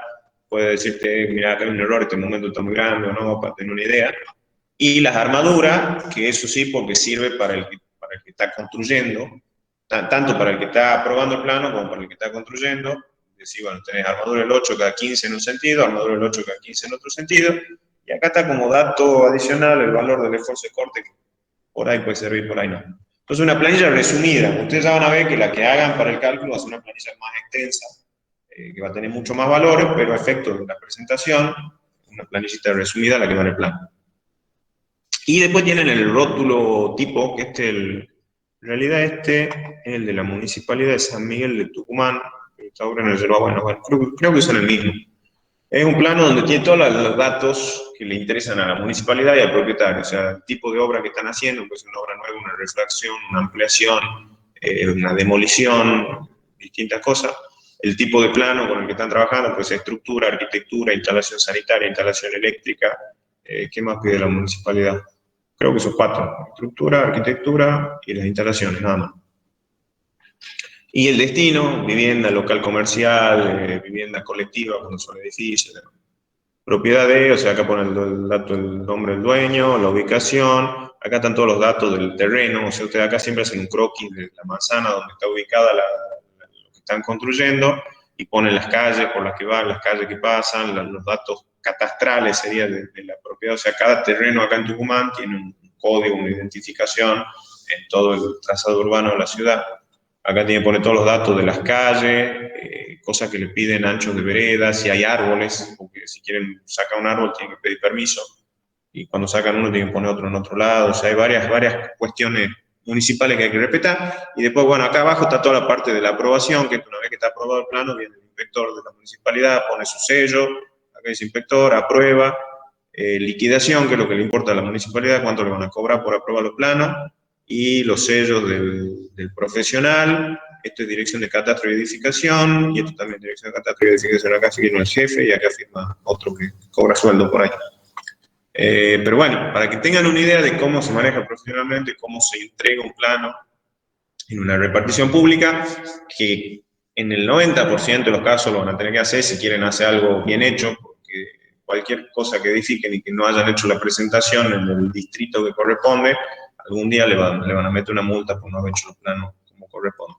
puede decirte, mira, acá hay un error, este momento está muy grande o no, para tener una idea. Y las armaduras, que eso sí, porque sirve para el que está construyendo, tanto para el que está aprobando el plano como para el que está construyendo. Decir, bueno, tenés armadura del 8 cada 15 en un sentido, armadura del 8 cada 15 en otro sentido, y acá está como dato adicional el valor del esfuerzo de corte, que por ahí puede servir, por ahí no. Entonces, una planilla resumida. Ustedes ya van a ver que la que hagan para el cálculo va a ser una planilla más extensa, que va a tener mucho más valores, pero a efectos de la presentación, una planillita resumida la que va en el plano. Y después tienen el rótulo tipo, que en realidad este es el de la Municipalidad de San Miguel de Tucumán, que está ahora en el Yerba Buena. Bueno, creo que son el mismo. Es un plano donde tiene todos los datos que le interesan a la municipalidad y al propietario, o sea, el tipo de obra que están haciendo, pues una obra nueva, una refracción, una ampliación, una demolición, distintas cosas. El tipo de plano con el que están trabajando, pues estructura, arquitectura, instalación sanitaria, instalación eléctrica. ¿Qué más pide la municipalidad? Creo que son 4. Estructura, arquitectura y las instalaciones, nada más. Y el destino, vivienda, local comercial, vivienda colectiva, cuando son edificios. Propiedad de, o sea, acá pone el dato, el nombre del dueño, la ubicación. Acá están todos los datos del terreno. O sea, ustedes acá siempre hacen un croquis de la manzana donde está ubicada lo que están construyendo y ponen las calles por las que van, las calles que pasan, los datos catastrales sería de la propiedad. O sea, cada terreno acá en Tucumán tiene un código, una identificación en todo el trazado urbano de la ciudad. Acá tiene que poner todos los datos de las calles, cosas que le piden anchos de veredas, si hay árboles, porque si quieren sacar un árbol tienen que pedir permiso, y cuando sacan uno tienen que poner otro en otro lado. O sea, hay varias cuestiones municipales que hay que respetar. Y después, bueno, acá abajo está toda la parte de la aprobación, que una vez que está aprobado el plano, viene el inspector de la municipalidad, pone su sello, acá dice inspector, aprueba, liquidación, que es lo que le importa a la municipalidad, cuánto le van a cobrar por aprobar los planos, y los sellos del profesional. Esto es dirección de catastro y edificación, y esto también es dirección de catastro y edificación. Acá firma el jefe y acá firma otro que cobra sueldo por ahí. Pero bueno, para que tengan una idea de cómo se maneja profesionalmente, cómo se entrega un plano en una repartición pública, que en el 90% de los casos lo van a tener que hacer si quieren hacer algo bien hecho, porque cualquier cosa que edifiquen y que no hayan hecho la presentación en el distrito que corresponde, algún día le van a meter una multa por no haber hecho los planos como corresponde.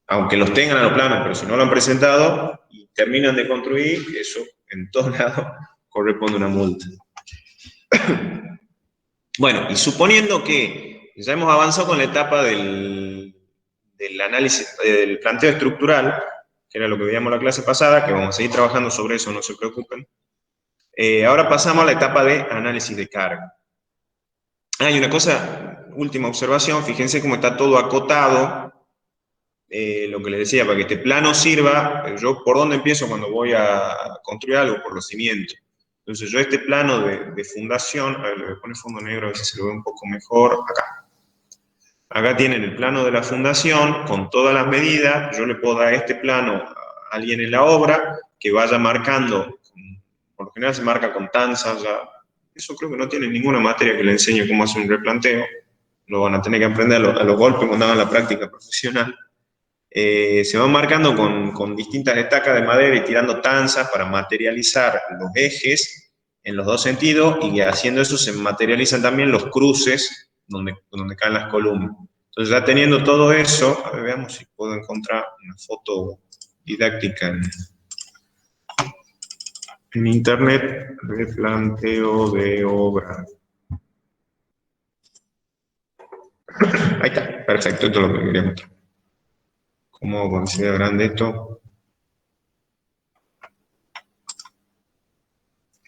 Aunque los tengan a los planos, pero si no lo han presentado y terminan de construir, eso en todos lados corresponde una multa. Bueno, y suponiendo que ya hemos avanzado con la etapa del análisis, del planteo estructural, que era lo que veíamos la clase pasada, que vamos a seguir trabajando sobre eso, no se preocupen. Ahora pasamos a la etapa de análisis de carga. Hay una cosa, última observación, fíjense cómo está todo acotado. Lo que les decía, para que este plano sirva, yo por dónde empiezo cuando voy a construir algo, por los cimientos. Entonces yo este plano de fundación, a ver, le voy a poner fondo negro a ver si se lo ve un poco mejor, acá. Acá tienen el plano de la fundación con todas las medidas. Yo le puedo dar este plano a alguien en la obra que vaya marcando, por lo general se marca con tanzas, ya. Eso creo que no tiene ninguna materia que le enseñe cómo hacer un replanteo. Lo van a tener que aprender a los golpes cuando hagan la práctica profesional. Se van marcando con distintas estacas de madera y tirando tanzas para materializar los ejes en los dos sentidos, y haciendo eso se materializan también los cruces donde caen las columnas. Entonces, ya teniendo todo eso, a ver, veamos si puedo encontrar una foto didáctica en internet, replanteo de obra. Ahí está, perfecto, esto es lo que quería mostrar. ¿Cómo considera grande esto?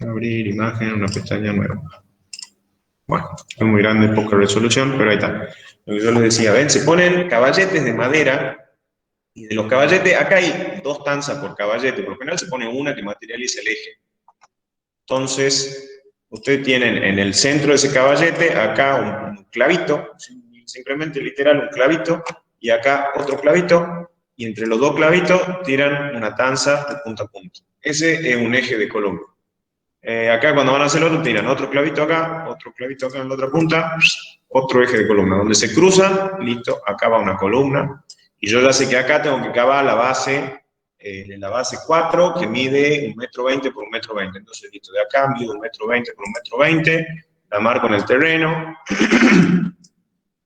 Abrir imagen, una pestaña nueva. Bueno, es muy grande, poca resolución, pero ahí está. Lo que yo les decía, ven, se ponen caballetes de madera, y de los caballetes, acá hay 2 tanzas por caballete, por lo general se pone una que materializa el eje. Entonces, ustedes tienen en el centro de ese caballete, acá un clavito, simplemente literal un clavito, y acá otro clavito, y entre los dos clavitos tiran una tanza de punta a punta. Ese es un eje de columna. Acá cuando van a hacer el otro, tiran otro clavito acá en la otra punta, otro eje de columna. Donde se cruzan, listo, acá va una columna. Y yo ya sé que acá tengo que cavar la base 4, que mide 1,20 m por 1,20 m. Entonces, listo, de acá mido 1,20 m por 1,20 m, la marco en el terreno.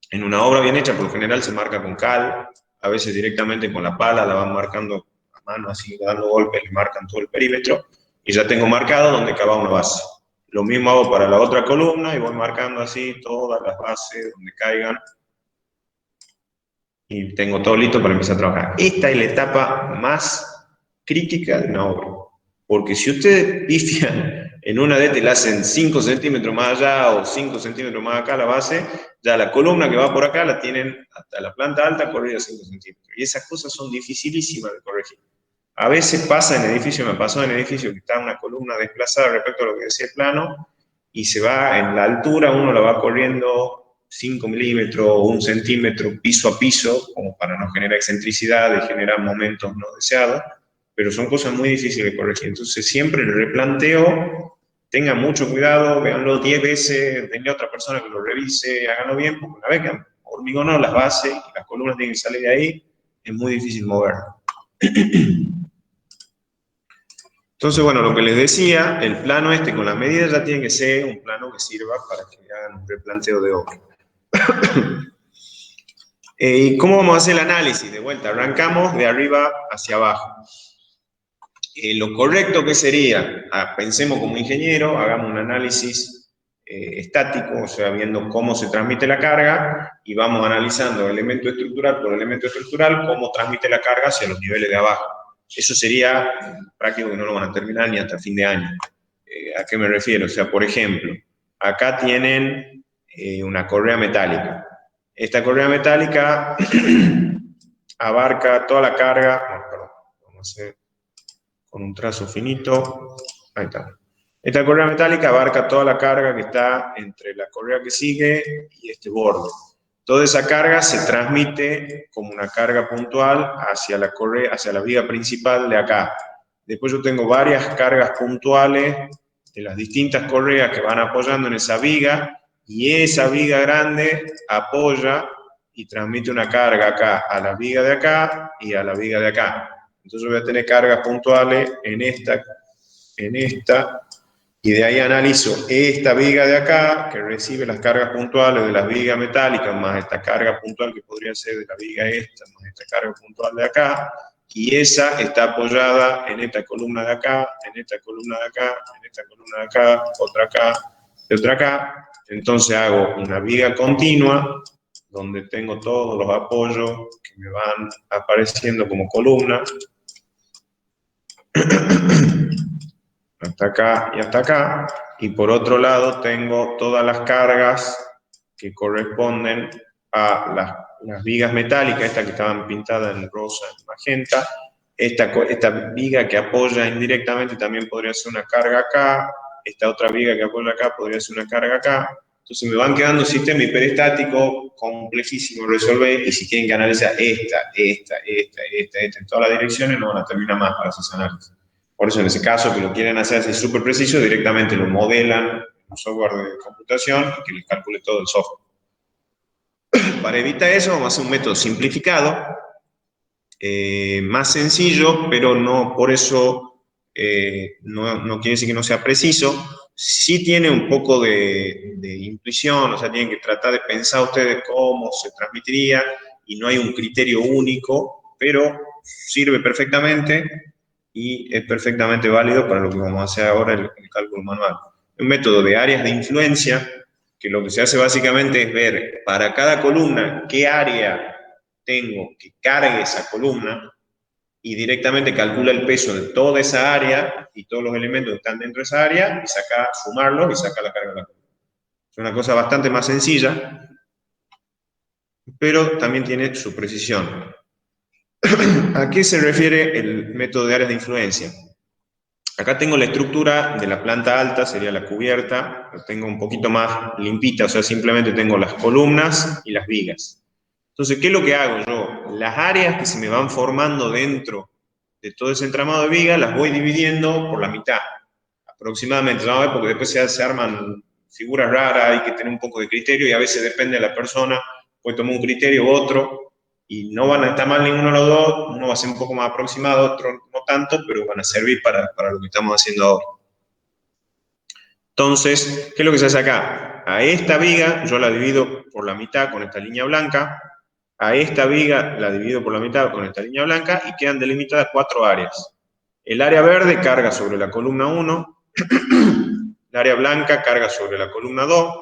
En una obra bien hecha, por lo general se marca con cal, a veces directamente con la pala, la van marcando a mano, así dando golpes, le marcan todo el perímetro, y ya tengo marcado donde cava una base. Lo mismo hago para la otra columna, y voy marcando así todas las bases donde caigan, y tengo todo listo para empezar a trabajar. Esta es la etapa más crítica de una obra, porque si ustedes pifian en una de estas y la hacen 5 centímetros más allá o 5 centímetros más acá la base, ya la columna que va por acá la tienen hasta la planta alta corrida 5 centímetros. Y esas cosas son dificilísimas de corregir. A veces pasa en edificio, me pasó en edificio que está una columna desplazada respecto a lo que decía el plano, y se va en la altura, uno la va corriendo 5 milímetros o 1 centímetro piso a piso, como para no generar excentricidad y generar momentos no deseados, pero son cosas muy difíciles de corregir. Entonces siempre el replanteo, tengan mucho cuidado, véanlo 10 veces, denle a otra persona que lo revise, háganlo bien, porque una vez que hormigonó las bases y las columnas tienen que salir de ahí, es muy difícil moverlo. Entonces, bueno, lo que les decía, el plano este con las medidas ya tiene que ser un plano que sirva para que hagan un replanteo de obra. ¿Y cómo vamos a hacer el análisis? De vuelta, arrancamos de arriba hacia abajo. Lo correcto que sería, pensemos como ingeniero, hagamos un análisis estático, o sea, viendo cómo se transmite la carga, y vamos analizando elemento estructural por elemento estructural, cómo transmite la carga hacia los niveles de abajo. Eso sería práctico, que no lo van a terminar ni hasta fin de año. ¿A qué me refiero? O sea, por ejemplo, acá tienen una correa metálica. Esta correa metálica abarca toda la carga, perdón, vamos a hacer con un trazo finito, ahí está. Esta correa metálica abarca toda la carga que está entre la correa que sigue y este borde. Toda esa carga se transmite como una carga puntual hacia la correa, hacia la viga principal de acá. Después yo tengo varias cargas puntuales de las distintas correas que van apoyando en esa viga, y esa viga grande apoya y transmite una carga acá a la viga de acá y a la viga de acá. Entonces voy a tener cargas puntuales en esta, y de ahí analizo esta viga de acá, que recibe las cargas puntuales de las vigas metálicas, más esta carga puntual que podría ser de la viga esta, más esta carga puntual de acá, y esa está apoyada en esta columna de acá, en esta columna de acá, en esta columna de acá, otra acá, y otra acá. Entonces hago una viga continua, donde tengo todos los apoyos que me van apareciendo como columna, hasta acá y hasta acá, y por otro lado tengo todas las cargas que corresponden a las vigas metálicas, estas que estaban pintadas en rosa, en magenta. Esta viga que apoya indirectamente también podría ser una carga acá, esta otra viga que apoya acá podría ser una carga acá. Entonces me van quedando un sistema hiperestático complejísimo de resolver, y si tienen que analizar esta, en todas las direcciones, no van a terminar más para esos análisis. Por eso en ese caso, que lo quieren hacer así súper preciso, directamente lo modelan en un software de computación y que les calcule todo el software. Para evitar eso, vamos a hacer un método simplificado, más sencillo, pero no por eso no quiere decir que no sea preciso. Sí tiene un poco de intuición, o sea, tienen que tratar de pensar ustedes cómo se transmitiría, y no hay un criterio único, pero sirve perfectamente y es perfectamente válido para lo que vamos a hacer ahora, el cálculo manual. Un método de áreas de influencia, que lo que se hace básicamente es ver para cada columna qué área tengo que cargue esa columna, y directamente calcula el peso de toda esa área y todos los elementos que están dentro de esa área, y sumarlos y saca la carga de la columna. Es una cosa bastante más sencilla, pero también tiene su precisión. ¿A qué se refiere el método de áreas de influencia? Acá tengo la estructura de la planta alta, sería la cubierta, la tengo un poquito más limpita, o sea, simplemente tengo las columnas y las vigas. Entonces, ¿qué es lo que hago yo? Las áreas que se me van formando dentro de todo ese entramado de vigas las voy dividiendo por la mitad, aproximadamente, ¿no? Porque después se arman figuras raras, hay que tener un poco de criterio y a veces depende de la persona, puede tomar un criterio u otro y no van a estar mal ninguno de los dos, uno va a ser un poco más aproximado, otro no tanto, pero van a servir para lo que estamos haciendo ahora. Entonces, ¿qué es lo que se hace acá? A esta viga yo la divido por la mitad con esta línea blanca, a esta viga la divido por la mitad con esta línea blanca y quedan delimitadas 4 áreas. El área verde carga sobre la columna 1, el área blanca carga sobre la columna 2,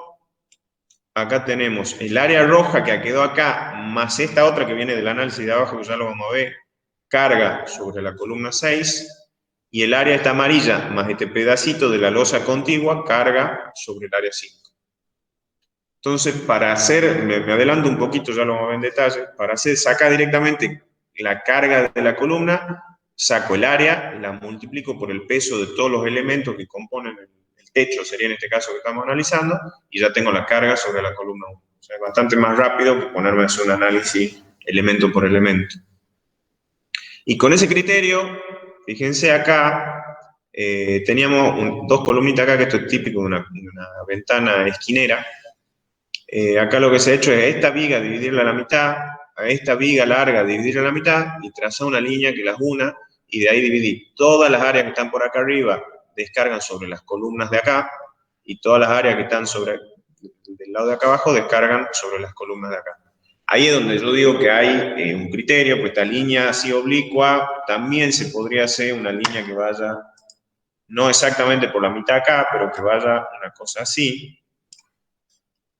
acá tenemos el área roja que quedó acá, más esta otra que viene del análisis de abajo, que ya lo vamos a ver, carga sobre la columna 6, y el área esta amarilla, más este pedacito de la losa contigua, carga sobre el área 5. Entonces, para hacer, me adelanto un poquito, ya lo vamos a ver en detalle, para hacer, saca directamente la carga de la columna, saco el área, la multiplico por el peso de todos los elementos que componen el techo, sería en este caso que estamos analizando, y ya tengo la carga sobre la columna 1. O sea, es bastante más rápido que ponerme a hacer un análisis elemento por elemento. Y con ese criterio, fíjense acá, teníamos dos columnitas acá, que esto es típico de una ventana esquinera. Acá lo que se ha hecho es esta viga dividirla a la mitad, a esta viga larga dividirla a la mitad y trazar una línea que las una y de ahí dividir. Todas las áreas que están por acá arriba descargan sobre las columnas de acá y todas las áreas que están sobre del lado de acá abajo descargan sobre las columnas de acá. Ahí es donde yo digo que hay un criterio, pues esta línea así oblicua también se podría hacer una línea que vaya, no exactamente por la mitad acá, pero que vaya una cosa así.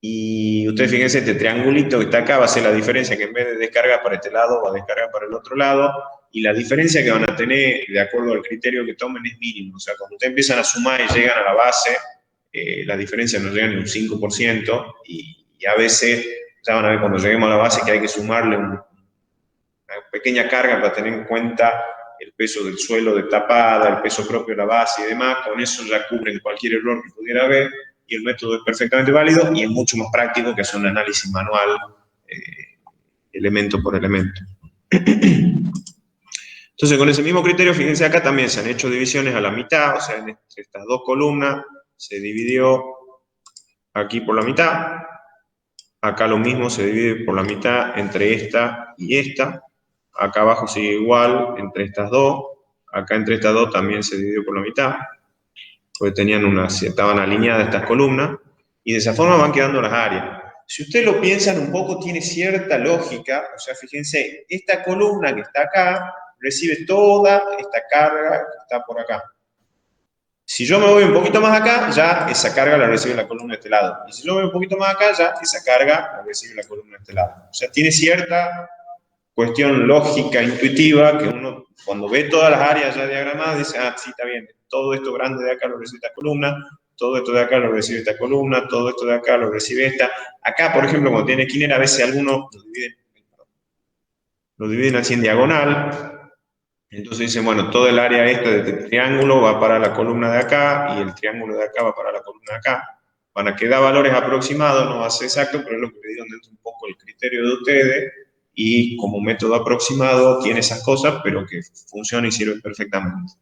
Y ustedes fíjense, este triangulito que está acá va a ser la diferencia, que en vez de descargar para este lado, va a descargar para el otro lado. Y la diferencia que van a tener, de acuerdo al criterio que tomen, es mínimo. O sea, cuando ustedes empiezan a sumar y llegan a la base, la diferencia no llega ni un 5%. Y a veces, ya van a ver cuando lleguemos a la base, que hay que sumarle una pequeña carga para tener en cuenta el peso del suelo de tapada, el peso propio de la base y demás. Con eso ya cubren cualquier error que pudiera haber. Y el método es perfectamente válido y es mucho más práctico que hacer un análisis manual elemento por elemento. Entonces, con ese mismo criterio, fíjense acá también se han hecho divisiones a la mitad, o sea, entre estas dos columnas se dividió aquí por la mitad, acá lo mismo se divide por la mitad entre esta y esta, acá abajo sigue igual entre estas dos, acá entre estas dos también se dividió por la mitad, porque estaban alineadas estas columnas, y de esa forma van quedando las áreas. Si ustedes lo piensan un poco, tiene cierta lógica, o sea, fíjense, esta columna que está acá recibe toda esta carga que está por acá. Si yo me voy un poquito más acá, ya esa carga la recibe la columna de este lado. Y si yo me voy un poquito más acá, ya esa carga la recibe la columna de este lado. O sea, tiene cierta cuestión lógica, intuitiva, que uno cuando ve todas las áreas ya diagramadas dice, ah, sí, está bien, todo esto grande de acá lo recibe esta columna, todo esto de acá lo recibe esta columna, todo esto de acá lo recibe esta. Acá, por ejemplo, cuando tiene esquinera, a veces algunos lo dividen así en diagonal, entonces dicen, bueno, todo el área esta de este triángulo va para la columna de acá y el triángulo de acá va para la columna de acá. Van a quedar valores aproximados, no va a ser exacto, pero es lo que le digo dentro un poco el criterio de ustedes, y como método aproximado tiene esas cosas, pero que funciona y sirve perfectamente.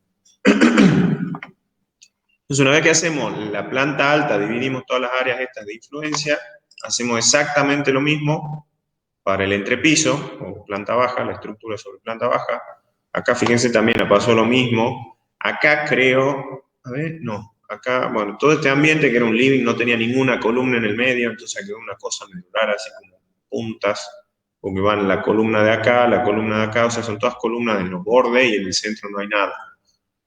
Entonces, una vez que hacemos la planta alta, dividimos todas las áreas estas de influencia, hacemos exactamente lo mismo para el entrepiso, o planta baja, la estructura sobre planta baja. Acá, fíjense, también pasó lo mismo. Acá creo, a ver, no, acá, bueno, todo este ambiente que era un living no tenía ninguna columna en el medio, entonces quedó una cosa medio rara, así como puntas, porque van la columna de acá, o sea, son todas columnas en los bordes y en el centro no hay nada.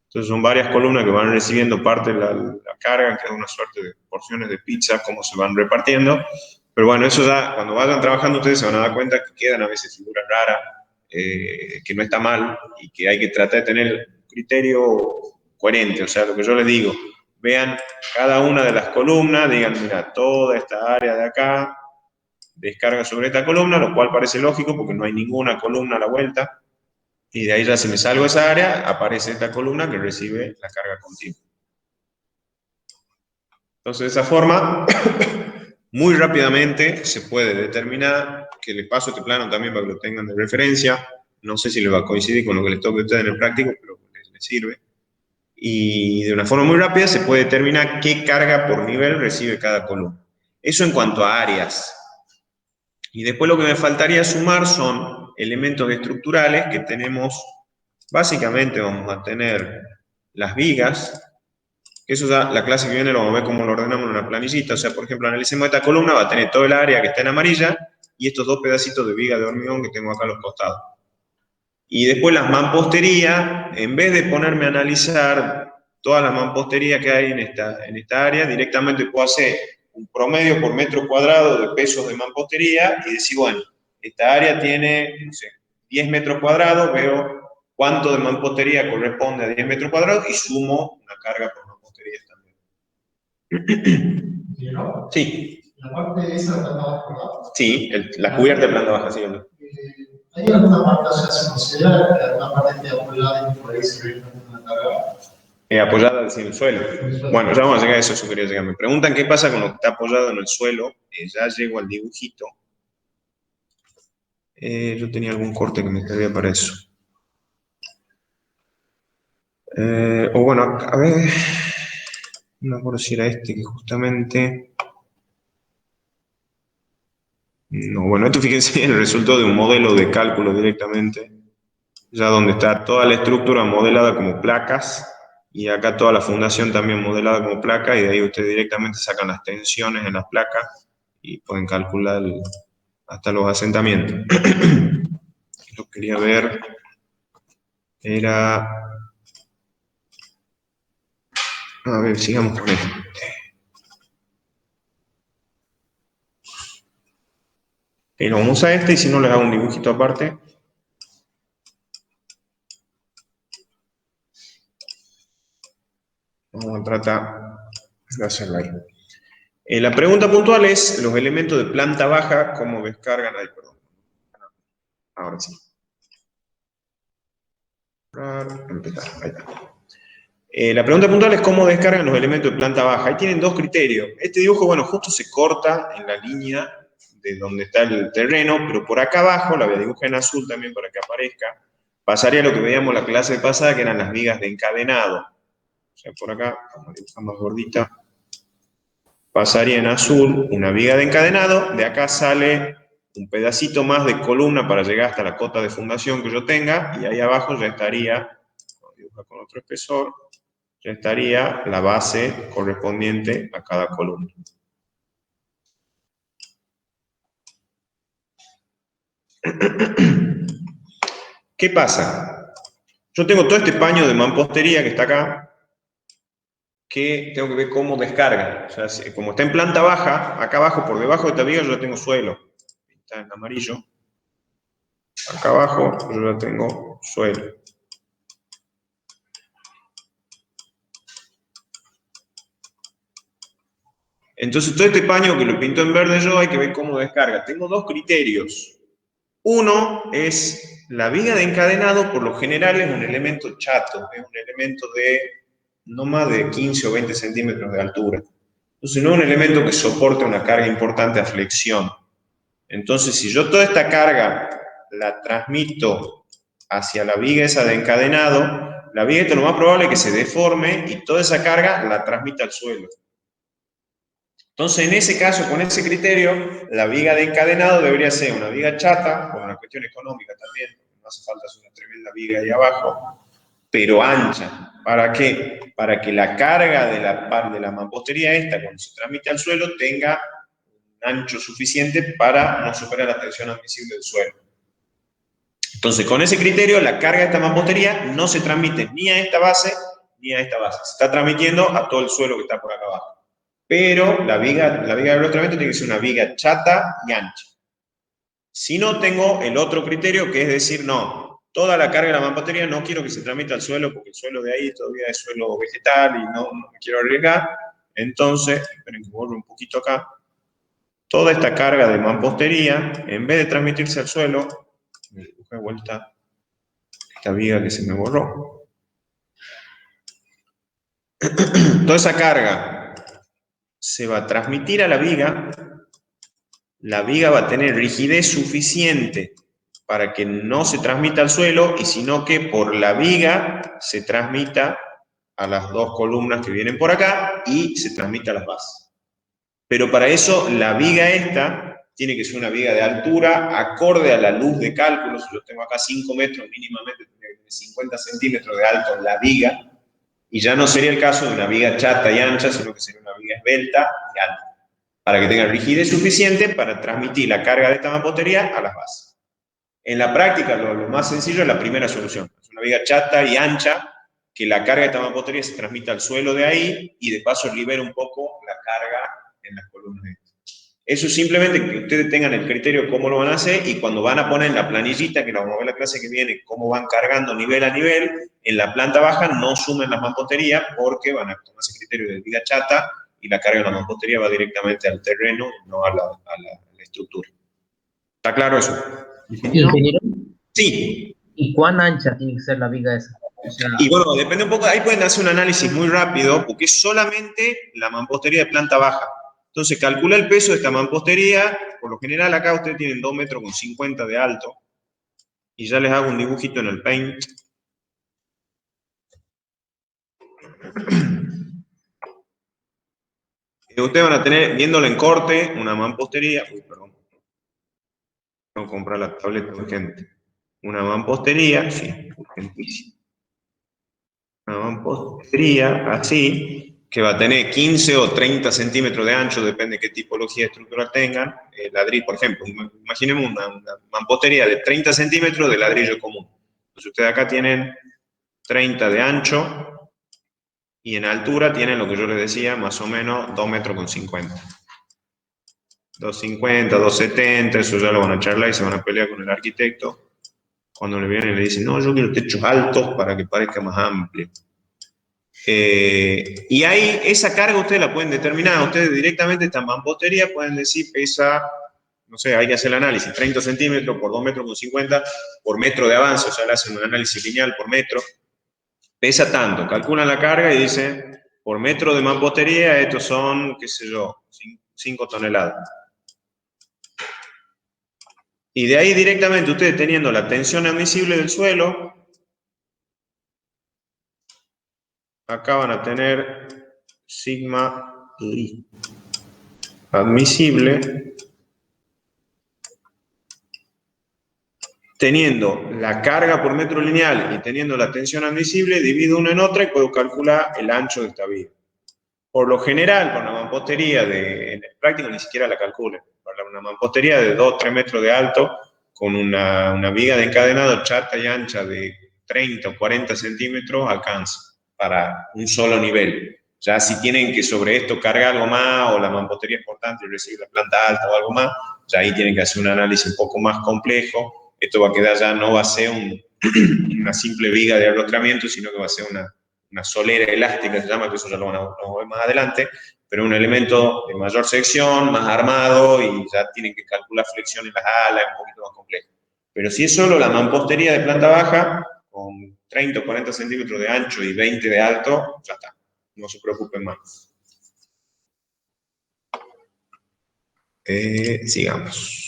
Entonces son varias columnas que van recibiendo parte de la carga, que es una suerte de porciones de pizza, como se van repartiendo. Pero bueno, eso ya, cuando vayan trabajando ustedes se van a dar cuenta que quedan a veces figuras raras, que no está mal y que hay que tratar de tener un criterio coherente. O sea, lo que yo les digo, vean cada una de las columnas, digan, mira, toda esta área de acá descarga sobre esta columna, lo cual parece lógico porque no hay ninguna columna a la vuelta. Y de ahí ya si me salgo de esa área, aparece esta columna que recibe la carga continua. Entonces, de esa forma, muy rápidamente se puede determinar, que les paso este plano también para que lo tengan de referencia. No sé si les va a coincidir con lo que les toque a ustedes en el práctico, pero les sirve. Y de una forma muy rápida se puede determinar qué carga por nivel recibe cada columna. Eso en cuanto a áreas. Y después lo que me faltaría sumar son elementos estructurales que tenemos, básicamente vamos a tener las vigas, que eso ya la clase que viene lo vamos a ver cómo lo ordenamos en una planillita. O sea, por ejemplo, analicemos esta columna, va a tener todo el área que está en amarilla y estos dos pedacitos de viga de hormigón que tengo acá a los costados. Y después las mamposterías, en vez de ponerme a analizar toda la mampostería que hay en esta área, directamente puedo hacer un promedio por metro cuadrado de pesos de mampostería y decir, bueno, esta área tiene, no sé, 10 metros cuadrados, veo cuánto de mampostería corresponde a 10 metros cuadrados y sumo una carga por mampostería también. ¿No? Sí. La parte esa de planta baja, ¿verdad? Sí, la cubierta de planta baja, sí. ¿Hay alguna parte, o sea, se considera que alguna parte esté apoyada y por ahí se ve una carga? Apoyada en el suelo. Bueno, ya vamos a llegar a eso, eso quería llegar. Me preguntan qué pasa con lo que está apoyado en el suelo. Ya llego al dibujito. Yo tenía algún corte que me servía para eso. O bueno, a ver, no me acuerdo si era este que justamente... No, bueno, esto fíjense el resultado de un modelo de cálculo directamente, ya donde está toda la estructura modelada como placas, y acá toda la fundación también modelada como placa, y de ahí ustedes directamente sacan las tensiones en las placas, y pueden calcular hasta los asentamientos. Lo que quería ver era... A ver, sigamos con esto. Y lo vamos a este, y si no les hago un dibujito aparte. Vamos a tratar de hacerlo ahí. La pregunta puntual es, los elementos de planta baja, ¿cómo descargan? Ay, perdón. Ahora sí. Empezar, ahí está. La pregunta puntual es cómo descargan los elementos de planta baja. Ahí tienen dos criterios. Este dibujo, bueno, justo se corta en la línea de donde está el terreno, pero por acá abajo, la voy a dibujar en azul también para que aparezca, pasaría lo que veíamos la clase pasada, que eran las vigas de encadenado. O sea, por acá, vamos a dibujar más gordita, pasaría en azul una viga de encadenado, de acá sale un pedacito más de columna para llegar hasta la cota de fundación que yo tenga, y ahí abajo ya estaría, vamos a dibujar con otro espesor, ya estaría la base correspondiente a cada columna. ¿Qué pasa? Yo tengo todo este paño de mampostería que está acá, que tengo que ver cómo descarga. O sea, como está en planta baja, acá abajo, por debajo de esta viga, yo ya tengo suelo. Está en amarillo. Acá abajo, yo ya tengo suelo. Entonces, todo este paño que lo pinto en verde yo, hay que ver cómo descarga. Tengo dos criterios. Uno es la viga de encadenado, por lo general es un elemento chato, es un elemento de no más de 15 o 20 centímetros de altura. Entonces, no es un elemento que soporte una carga importante a flexión. Entonces, si yo toda esta carga la transmito hacia la viga esa de encadenado, la viga esta lo más probable es que se deforme y toda esa carga la transmita al suelo. Entonces, en ese caso, con ese criterio, la viga de encadenado debería ser una viga chata, por una cuestión económica también, no hace falta hacer una tremenda viga ahí abajo, pero ancha. ¿Para qué? Para que la carga de la mampostería esta, cuando se transmite al suelo, tenga un ancho suficiente para no superar la tensión admisible del suelo. Entonces, con ese criterio, la carga de esta mampostería no se transmite ni a esta base ni a esta base. Se está transmitiendo a todo el suelo que está por acá abajo. Pero la viga de bloqueamiento tiene que ser una viga chata y ancha. Si no, tengo el otro criterio, que es decir, no, toda la carga de la mampostería no quiero que se transmita al suelo, porque el suelo de ahí todavía es suelo vegetal y no me quiero arriesgar. Entonces, esperen que vuelva un poquito acá. Toda esta carga de mampostería, en vez de transmitirse al suelo, me dibujé de vuelta esta viga que se me borró. Toda esa carga se va a transmitir a la viga va a tener rigidez suficiente para que no se transmita al suelo, y sino que por la viga se transmita a las dos columnas que vienen por acá y se transmita a las bases. Pero para eso la viga esta tiene que ser una viga de altura acorde a la luz de cálculo. Si yo tengo acá 5 metros, mínimamente tendría que tener 50 centímetros de alto la viga, y ya no sería el caso de una viga chata y ancha, sino que sería una viga esbelta y alta, para que tenga rigidez suficiente para transmitir la carga de esta mampostería a las bases. En la práctica, lo más sencillo es la primera solución. Es una viga chata y ancha, que la carga de esta mampostería se transmita al suelo de ahí y de paso libera un poco la carga en las columnas. Eso es simplemente que ustedes tengan el criterio de cómo lo van a hacer, y cuando van a poner en la planillita, que la vamos a ver la clase que viene, cómo van cargando nivel a nivel, en la planta baja no sumen las mamposterías porque van a tomar ese criterio de viga chata y la carga de la mampostería va directamente al terreno, no a la estructura. ¿Está claro eso? Ingeniero, Sí. ¿y cuán ancha tiene que ser la viga esa? O sea, Y bueno, depende un poco, ahí pueden hacer un análisis muy rápido, porque es solamente la mampostería de planta baja. Entonces, calcula el peso de esta mampostería. Por lo general, acá ustedes tienen 2,50 metros de alto. Y ya les hago un dibujito en el Paint. Ustedes van a tener, viéndolo en corte, una mampostería. Uy, perdón. Tengo que comprar la tableta urgente. Una mampostería, sí, urgentísimo. Una mampostería así, que va a tener 15 o 30 centímetros de ancho, depende de qué tipología estructural tengan. Ladrillo, por ejemplo, imaginemos una mampostería de 30 centímetros de ladrillo común. Entonces ustedes acá tienen 30 de ancho y en altura tienen lo que yo les decía, más o menos 2,50 metros. 2,50, 2,70, eso ya lo van a charlar y se van a pelear con el arquitecto. Cuando le vienen y le dicen, no, yo quiero techos altos para que parezca más amplio. Y ahí esa carga ustedes la pueden determinar. Ustedes directamente esta mampostería pueden decir pesa, no sé, hay que hacer el análisis, 30 centímetros por 2,50 metros por metro de avance, o sea, le hacen un análisis lineal por metro. Pesa tanto, calculan la carga y dicen, por metro de mampostería, estos son, qué sé yo, 5 toneladas. Y de ahí directamente ustedes teniendo la tensión admisible del suelo, acá van a tener sigma I admisible, teniendo la carga por metro lineal y teniendo la tensión admisible, divido una en otra y puedo calcular el ancho de esta viga. Por lo general, con la mampostería en el práctico ni siquiera la calculen. Para una mampostería de 2-3 metros de alto, con una viga de encadenado chata y ancha de 30 o 40 centímetros, alcanza para un solo nivel. Ya si tienen que sobre esto cargar algo más, o la mampostería es importante y recibir la planta alta o algo más, ya ahí tienen que hacer un análisis un poco más complejo. Esto va a quedar ya, no va a ser una simple viga de arrostramiento, sino que va a ser una solera elástica, se llama, que eso ya lo vamos a ver más adelante, pero un elemento de mayor sección, más armado, y ya tienen que calcular flexión en las alas, es un poquito más complejo. Pero si es solo la mampostería de planta baja, con 30 o 40 centímetros de ancho y 20 de alto, ya está, no se preocupen más. Sigamos.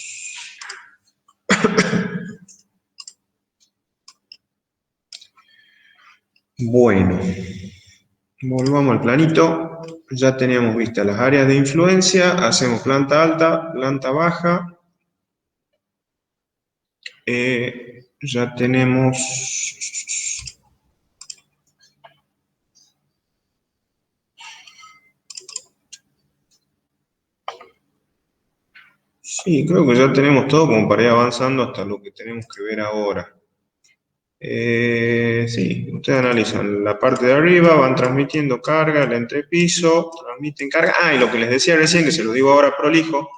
Bueno, volvamos al planito. Ya teníamos vistas las áreas de influencia. Hacemos planta alta, planta baja. Ya tenemos... Sí, creo que ya tenemos todo como para ir avanzando hasta lo que tenemos que ver ahora. Sí, ustedes analizan la parte de arriba, van transmitiendo carga, el entrepiso, transmiten carga. Ah, y lo que les decía recién, que se lo digo ahora prolijo,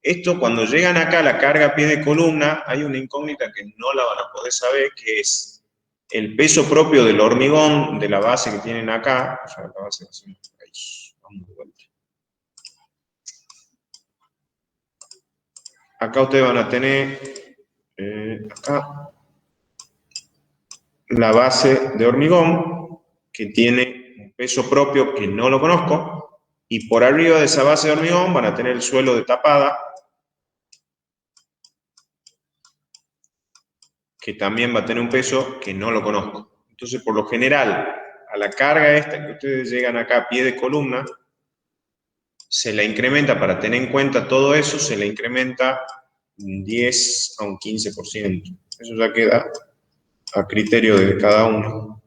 esto cuando llegan acá a la carga a pie de columna, hay una incógnita que no la van a poder saber, que es el peso propio del hormigón de la base que tienen acá. O sea, la base ahí, vamos de vuelta. Acá ustedes van a tener, acá, la base de hormigón, que tiene un peso propio que no lo conozco, y por arriba de esa base de hormigón van a tener el suelo de tapada, que también va a tener un peso que no lo conozco. Entonces, por lo general, a la carga esta que ustedes llegan acá a pie de columna, se la incrementa, para tener en cuenta todo eso, se le incrementa un 10 a un 15%. Eso ya queda a criterio de cada uno.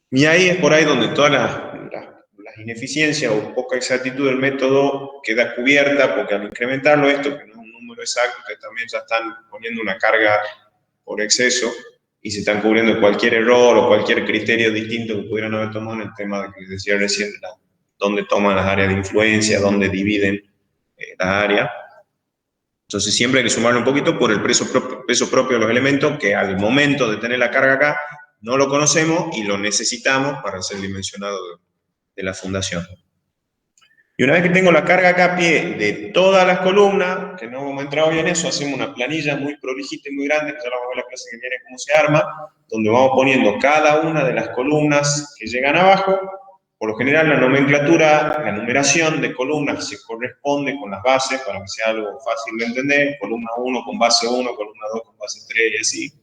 Y ahí es por ahí donde todas las ineficiencias o poca exactitud del método queda cubierta, porque al incrementarlo esto, que no es un número exacto, ustedes también ya están poniendo una carga por exceso y se están cubriendo cualquier error o cualquier criterio distinto que pudieran haber tomado en el tema de que les decía recién, dónde toman las áreas de influencia, dónde dividen las áreas. Entonces siempre hay que sumarle un poquito por el peso propio de los elementos, que al momento de tener la carga acá no lo conocemos y lo necesitamos para ser dimensionado de la fundación. Y una vez que tengo la carga acá a pie de todas las columnas, que no hemos entrado hoy en eso, hacemos una planilla muy prolijita y muy grande, que ya la vamos a ver en la clase que viene cómo se arma, donde vamos poniendo cada una de las columnas que llegan abajo. Por lo general, la nomenclatura, la numeración de columnas se corresponde con las bases para que sea algo fácil de entender. Columna 1 con base 1, columna 2 con base 3 y así.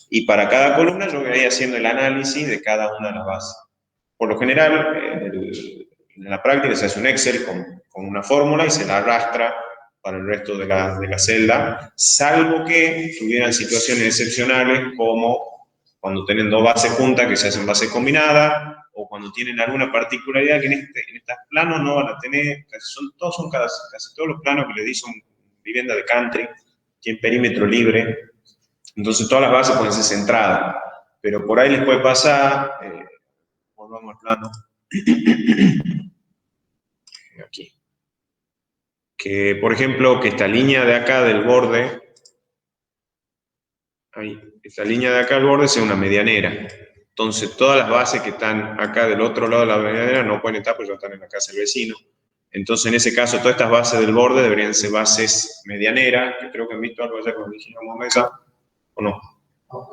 Y para cada columna yo voy haciendo el análisis de cada una de las bases. Por lo general, en la práctica se hace un Excel con una fórmula y se la arrastra para el resto de la celda, salvo que tuvieran situaciones excepcionales como cuando tienen dos bases juntas que se hacen base combinada, o cuando tienen alguna particularidad que en estos planos no van a tener, casi todos los planos que les di son vivienda de country, tienen perímetro libre, entonces todas las bases pueden ser centradas, pero por ahí les puede pasar, volvamos al plano, aquí, que por ejemplo, que esta línea de acá del borde, ahí, esta línea de acá del borde sea una medianera. Entonces, todas las bases que están acá del otro lado de la medianera no pueden estar porque ya están en la casa del vecino. Entonces, en ese caso, todas estas bases del borde deberían ser bases medianeras, que creo que han visto algo allá con el ingeniero Mesa, ¿o no?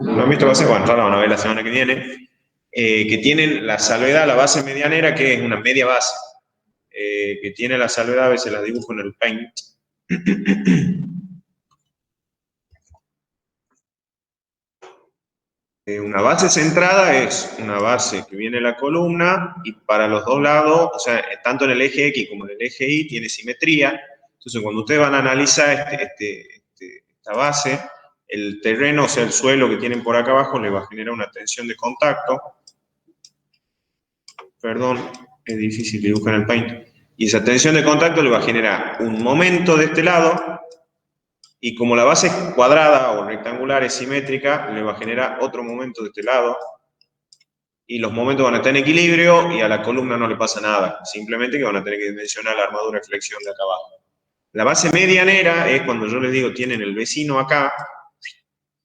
¿No han visto bases? Bueno, ya la van a ver la semana que viene. Que tienen la salvedad, la base medianera, que es una media base, que tiene la salvedad, a veces la dibujo en el Paint. Una base centrada es una base que viene en la columna y para los dos lados, o sea, tanto en el eje X como en el eje Y, tiene simetría. Entonces, cuando ustedes van a analizar esta base, el terreno, o sea, el suelo que tienen por acá abajo, le va a generar una tensión de contacto. Perdón, es difícil dibujar en el Paint. Y esa tensión de contacto le va a generar un momento de este lado, y como la base es cuadrada o rectangular, es simétrica, le va a generar otro momento de este lado, y los momentos van a estar en equilibrio, y a la columna no le pasa nada, simplemente que van a tener que dimensionar la armadura de flexión de acá abajo. La base medianera es cuando yo les digo, tienen el vecino acá,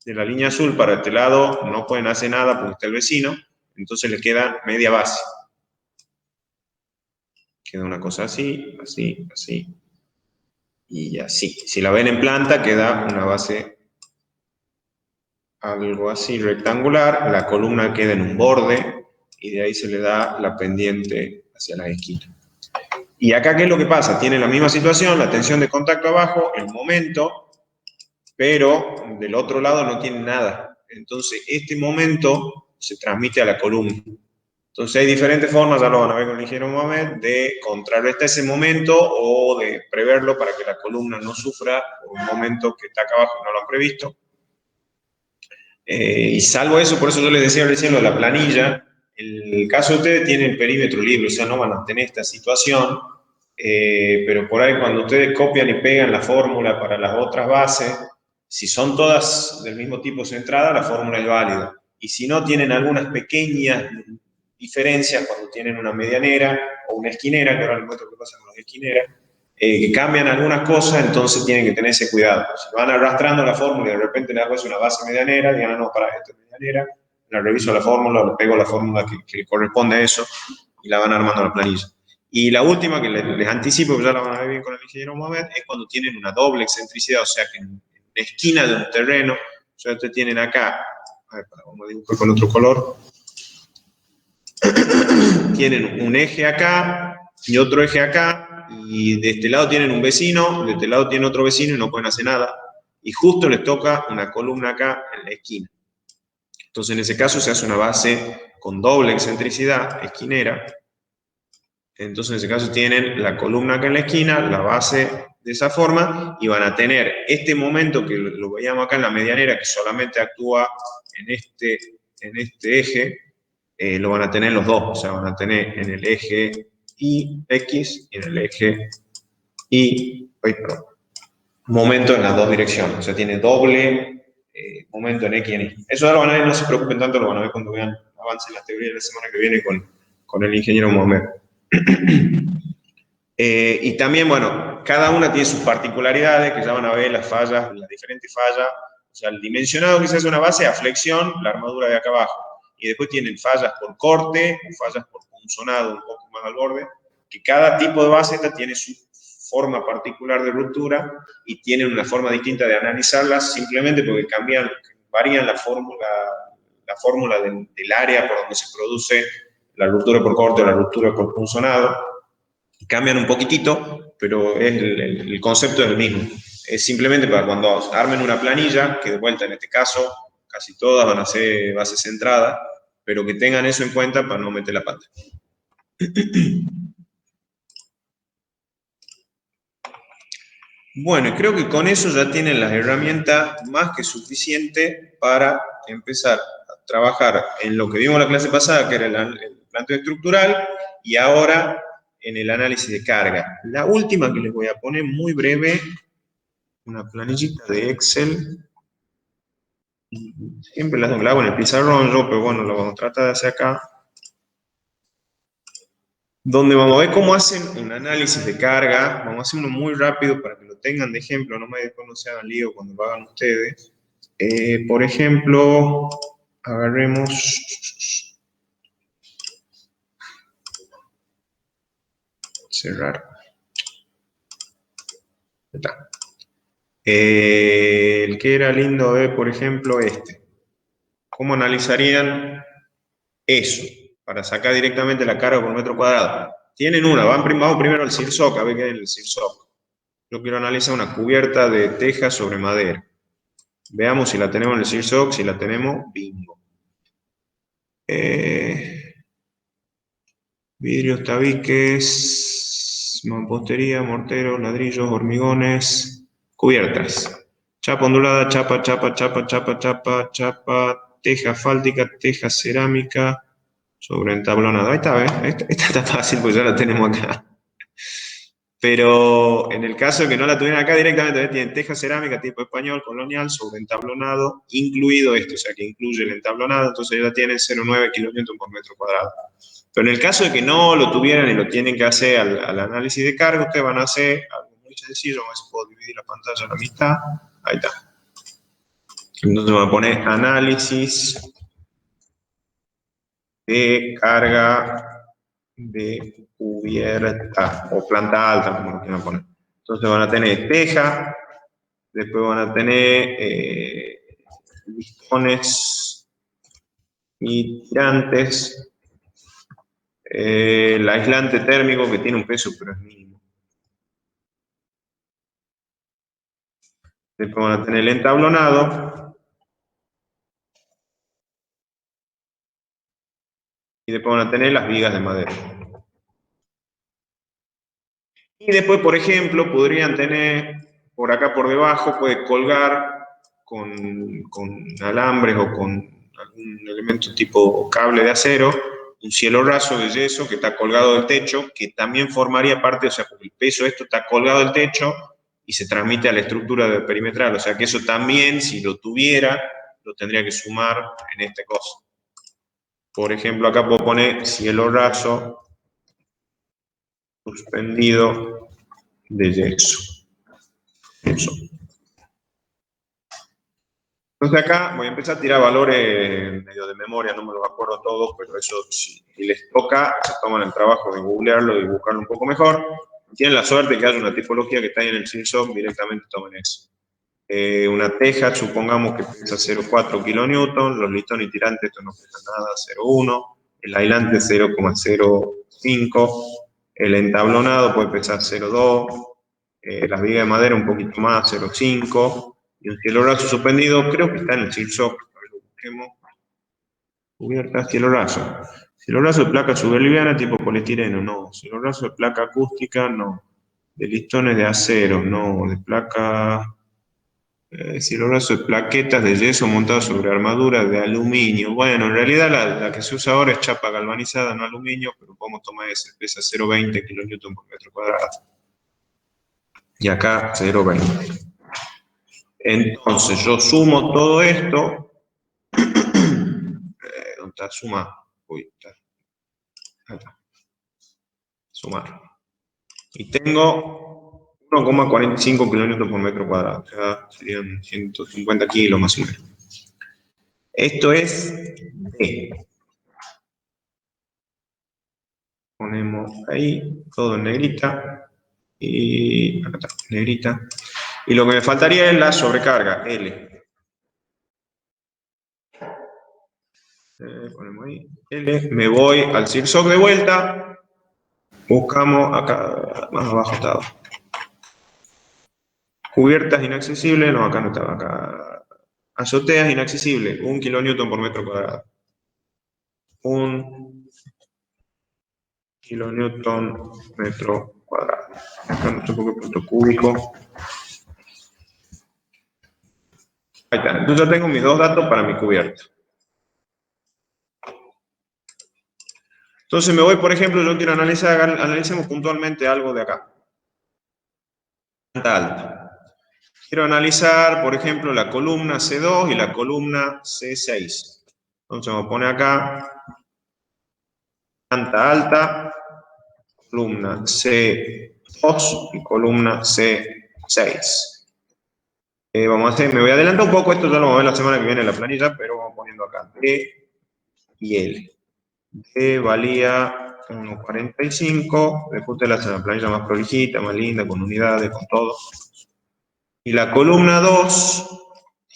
de la línea azul para este lado, no pueden hacer nada porque está el vecino, entonces les queda media base. Queda una cosa así, así, así, y así. Si la ven en planta, queda una base algo así rectangular, la columna queda en un borde, y de ahí se le da la pendiente hacia la esquina. Y acá, ¿qué es lo que pasa? Tiene la misma situación, la tensión de contacto abajo, el momento, pero del otro lado no tiene nada. Entonces, este momento se transmite a la columna. Entonces hay diferentes formas, ya lo van a ver con el ingeniero Mohamed, de contrarrestar ese momento o de preverlo para que la columna no sufra por un momento que está acá abajo y no lo han previsto. Y salvo eso, por eso yo les decía recién lo de la planilla, el caso de ustedes tienen el perímetro libre, o sea, no van a tener esta situación, pero por ahí cuando ustedes copian y pegan la fórmula para las otras bases, si son todas del mismo tipo centrada, la fórmula es válida. Y si no, tienen algunas pequeñas diferencias cuando tienen una medianera o una esquinera, que ahora les muestro qué pasa con las esquineras, que cambian algunas cosas, entonces tienen que tener ese cuidado. Si van arrastrando la fórmula y de repente le hago una base medianera, digan, no, para esta medianera, la reviso la fórmula, le pego la fórmula que corresponde a eso y la van armando la planilla. Y la última, que les anticipo, que ya la van a ver bien con el ingeniero Mohamed, es cuando tienen una doble excentricidad, o sea que en la esquina de un terreno O sea, ustedes tienen acá, a ver, vamos a dibujar con otro color. Tienen un eje acá y otro eje acá, y de este lado tienen un vecino, de este lado tienen otro vecino y no pueden hacer nada. Y justo les toca una columna acá en la esquina. Entonces, en ese caso se hace una base con doble excentricidad esquinera. Entonces, en ese caso tienen la columna acá en la esquina, la base de esa forma, y van a tener este momento que lo veíamos acá en la medianera, que solamente actúa en este eje, lo van a tener los dos, o sea, van a tener en el eje X y en el eje momento en las dos direcciones, o sea, tiene doble momento en X y en Y. Eso ya lo van a ver, no se preocupen tanto, lo van a ver cuando vean avance en la teoría de la semana que viene con el ingeniero Mohamed. Y también, bueno, cada una tiene sus particularidades, que ya van a ver las fallas, las diferentes fallas. O sea, el dimensionado que se hace una base a flexión, la armadura de acá abajo. Y después tienen fallas por corte, o fallas por punzonado un poco más al borde, que cada tipo de base esta tiene su forma particular de ruptura y tienen una forma distinta de analizarlas, simplemente porque varían la fórmula del área por donde se produce la ruptura por corte o la ruptura por punzonado. Cambian un poquitito, pero el concepto es el mismo. Es simplemente para cuando armen una planilla, que de vuelta en este caso casi todas van a ser bases centradas, pero que tengan eso en cuenta para no meter la pata. Bueno, y creo que con eso ya tienen las herramientas más que suficientes para empezar a trabajar en lo que vimos la clase pasada, que era el planteo estructural, y ahora en el análisis de carga. La última que les voy a poner muy breve, una planillita de Excel. Siempre la hago en el pizarrón yo, pero bueno, lo vamos a tratar de hacer acá. Donde vamos a ver cómo hacen un análisis de carga. Vamos a hacer uno muy rápido para que lo tengan de ejemplo, después no se hagan lío cuando lo hagan ustedes. Por ejemplo, agarremos... Cerrar. Está. El que era lindo de, por ejemplo, ¿Cómo analizarían eso? Para sacar directamente la carga por metro cuadrado. Tienen una, vamos primero al CIRSOC, a ver qué hay en el CIRSOC. Yo quiero analizar una cubierta de teja sobre madera. Veamos si la tenemos en el CIRSOC, si la tenemos, bingo. Vidrios, tabiques, mampostería, morteros, ladrillos, hormigones, cubiertas. Chapa ondulada, chapa, teja asfáltica, teja cerámica, sobre entablonado. Ahí está, ¿ves? Esta está fácil porque ya la tenemos acá. Pero en el caso de que no la tuvieran acá directamente, ¿ves? Tienen teja cerámica tipo español, colonial, sobre entablonado, incluido esto, o sea que incluye el entablonado, entonces ya tienen 0,9 kilonewton por metro cuadrado. Pero en el caso de que no lo tuvieran y lo tienen que hacer al análisis de carga, ustedes van a hacer algo muy sencillo, a ver si puedo dividir la pantalla a la mitad. Ahí está. Entonces van a poner análisis de carga de cubierta o planta alta, como lo quieran poner. Entonces van a tener teja, después van a tener listones y tirantes, el aislante térmico que tiene un peso pero es mínimo. Después van a tener el entablonado. Y después van a tener las vigas de madera. Y después, por ejemplo, podrían tener por acá por debajo, puede colgar con alambres o con algún elemento tipo cable de acero, un cielo raso de yeso que está colgado del techo, que también formaría parte, o sea, porque el peso de esto está colgado del techo y se transmite a la estructura perimetral, o sea que eso también, si lo tuviera, lo tendría que sumar en esta cosa. Por ejemplo, acá puedo poner cielo raso suspendido de yeso. Eso. Entonces acá voy a empezar a tirar valores medio de memoria, no me los acuerdo todos, pero eso si les toca, se toman el trabajo de googlearlo y buscarlo un poco mejor. Tienen la suerte que haya una tipología que está ahí en el CIRSOC, directamente tomen eso. Una teja, supongamos que pesa 0,4 kilonewton, los listones y tirantes, esto no pesa nada, 0,1, el aislante 0,05, el entablonado puede pesar 0,2, las vigas de madera un poquito más, 0,5, y un cielorraso suspendido, creo que está en el CIRSOC, a ver, lo busquemos. Cubierta, cielorraso. Cielorraso de placa superliviana tipo poliestireno, no. Cielorraso de placa acústica, no. De listones de acero, no. De placa... cielorraso de plaquetas de yeso montadas sobre armaduras de aluminio. Bueno, en realidad la que se usa ahora es chapa galvanizada, no aluminio, pero podemos tomar ese, pesa 0,20 kilonewton por metro cuadrado. Y acá 0,20. Entonces yo sumo todo esto. ¿Dónde está? Suma. Uy, está. Ahí está. Sumar. Y tengo 1,45 kilómetros por metro cuadrado. O sea, serían 150 kilos más o menos. Esto es D. Ponemos ahí, todo en negrita. Y acá está, negrita. Y lo que me faltaría es la sobrecarga, L. Ponemos ahí, L. Me voy al CIRSOC de vuelta. Buscamos acá, más abajo está. Cubiertas inaccesibles, no, acá no estaba, acá. Azoteas inaccesibles, 1 kilonewton por metro cuadrado. 1 kilonewton metro cuadrado. Acá no sé por qué punto cúbico. Ahí está, entonces ya tengo mis dos datos para mi cubierta. Entonces me voy, por ejemplo, yo quiero analizar, analicemos puntualmente algo de acá. Planta alta. Quiero analizar, por ejemplo, la columna C2 y la columna C6. Entonces vamos a poner acá, planta alta, columna C2 y columna C6. Vamos a hacer, me voy a adelantar un poco, esto ya lo vamos a ver la semana que viene en la planilla, pero vamos poniendo acá D y L. D valía 1,45, después te la hace la planilla más prolijita, más linda, con unidades, con todo. Y la columna 2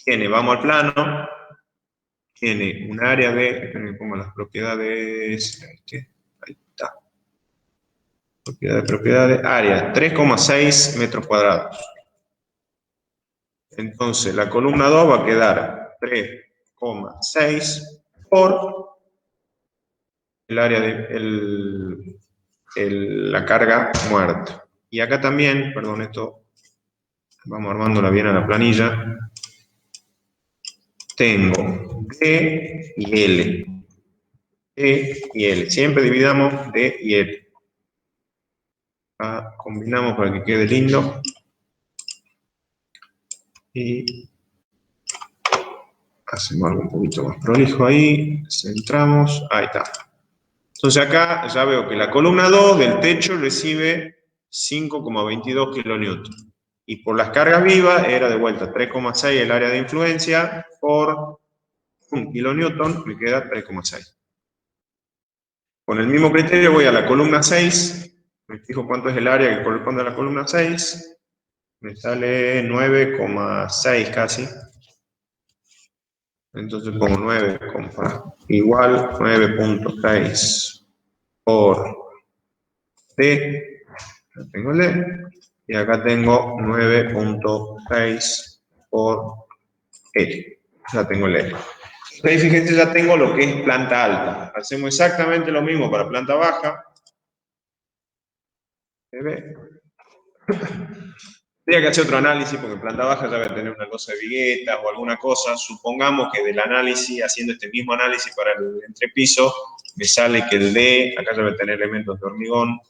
tiene, vamos al plano, tiene un área de, esperen que pongo las propiedades, ahí está. Propiedades, área, 3,6 metros cuadrados. Entonces, la columna 2 va a quedar 3,6 por el área de la carga muerta. Y acá también, perdón, esto, vamos armándola bien a la planilla. Tengo D y L. D y L. Siempre dividamos D y L. Acá combinamos para que quede lindo. Y hacemos algo un poquito más prolijo ahí. Centramos. Ahí está. Entonces acá ya veo que la columna 2 del techo recibe 5,22 kilonewton. Y por las cargas vivas era de vuelta 3,6 el área de influencia por 1 kilonewton, me queda 3,6. Con el mismo criterio voy a la columna 6, me fijo cuánto es el área que corresponde a la columna 6, me sale 9,6 casi. Entonces pongo 9, igual 9,6 por D, acá tengo el D, y acá tengo 9,6 por L, ya tengo el L. Ahí fíjense, ya tengo lo que es planta alta. Hacemos exactamente lo mismo para planta baja. ¿Se ve? Tendría que hacer otro análisis porque en planta baja ya voy a tener una losa de viguetas o alguna cosa. Supongamos que del análisis, haciendo este mismo análisis para el entrepiso, me sale que el D, acá ya voy a tener elementos de hormigón,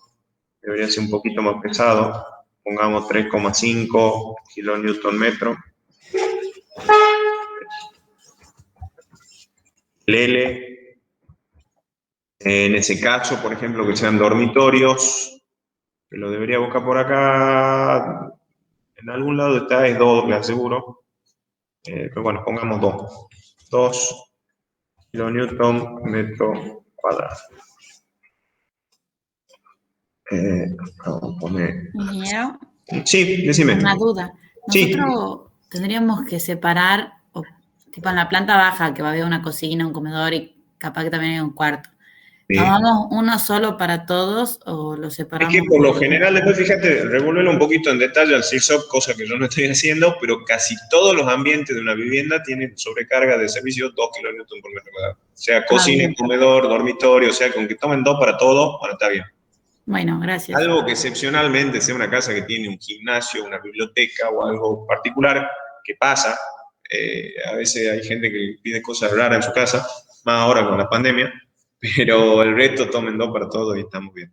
debería ser un poquito más pesado. Pongamos 3,5 kilonewton metro. El L, en ese caso, por ejemplo, que sean dormitorios, que lo debería buscar por acá, en algún lado está, es 2, le aseguro, pero bueno, pongamos 2. 2 kilonewton metro cuadrado. Vamos a poner... Ingeniero, Sí, decime. una duda. Sí. Nosotros tendríamos que separar, tipo en la planta baja, que va a haber una cocina, un comedor y capaz que también hay un cuarto. Sí. ¿Tomamos uno solo para todos o lo Es separamos? que por lo general, después fíjate, revuélvelo un poquito en detalle al CIRSOP, cosa que yo no estoy haciendo, pero casi todos los ambientes de una vivienda tienen sobrecarga de servicio 2 kilonewton por metro cuadrado. O sea, cocina, bien. comedor, dormitorio, o sea, con que tomen 2 para todo, bueno, está bien. Bueno, gracias. Algo que excepcionalmente sea una casa que tiene un gimnasio, una biblioteca o algo particular, que pasa, a veces hay gente que pide cosas raras en su casa, más ahora con la pandemia, pero el resto tomen 2 para todo y estamos bien.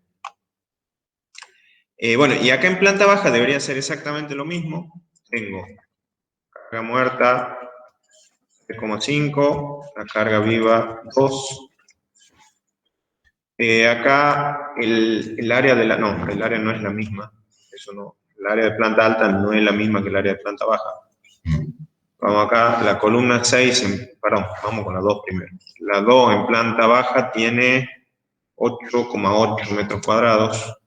Bueno, y acá en planta baja debería ser exactamente lo mismo. Tengo carga muerta 3,5, la carga viva 2. Acá el área de la... No, el área no es la misma. Eso no. El área de planta alta no es la misma que el área de planta baja. Vamos acá, la columna 6, perdón, vamos con la 2 primero. La 2 en planta baja tiene 8,8 metros cuadrados.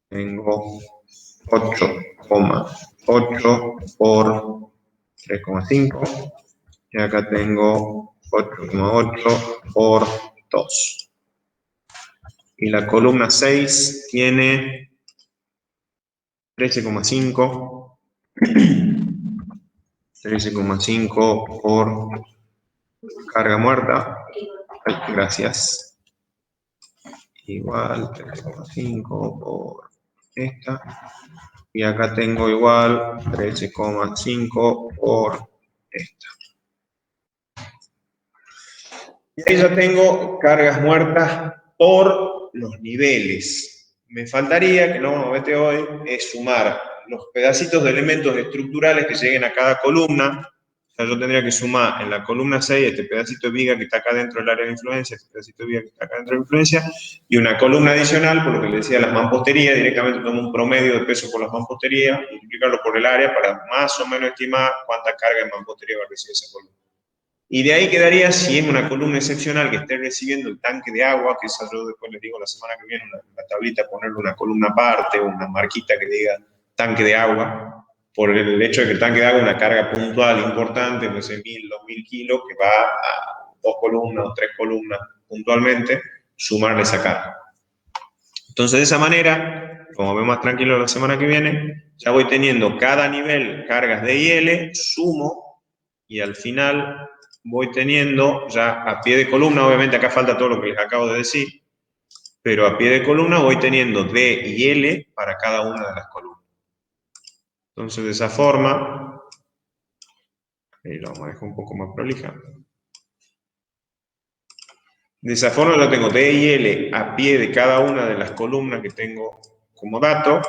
Tengo 8,8 por 3,5 y acá tengo 8,8 por 2. Y la columna 6 tiene 13,5 por carga muerta. Ay, gracias. Igual 13,5 por esta. Y acá tengo igual 13,5 por esta. Y ahí ya tengo cargas muertas por los niveles. Me faltaría, que no vamos a ver hoy, es sumar los pedacitos de elementos estructurales que lleguen a cada columna. O sea, yo tendría que sumar en la columna 6 este pedacito de viga que está acá dentro del área de influencia, este pedacito de viga que está acá dentro de la influencia, y una columna adicional, por lo que le decía, las mamposterías. Directamente tomo un promedio de peso por las mamposterías y multiplicarlo por el área para más o menos estimar cuánta carga de mampostería va a recibir esa columna. Y de ahí quedaría, si es una columna excepcional que esté recibiendo el tanque de agua, que esa yo después les digo la semana que viene, una tablita, ponerle una columna aparte o una marquita que diga tanque de agua, por el hecho de que el tanque de agua es una carga puntual importante, no sé, 1.000, 2.000 kilos, que va a 2 columnas o 3 columnas puntualmente, sumarle esa carga. Entonces, de esa manera, como vemos más tranquilo la semana que viene, ya voy teniendo cada nivel cargas D y L, sumo, y al final voy teniendo ya a pie de columna, obviamente acá falta todo lo que les acabo de decir, pero a pie de columna voy teniendo D y L para cada una de las columnas. Entonces, de esa forma, ahí lo vamos a dejar un poco más prolija. De esa forma yo tengo D y L a pie de cada una de las columnas que tengo como dato,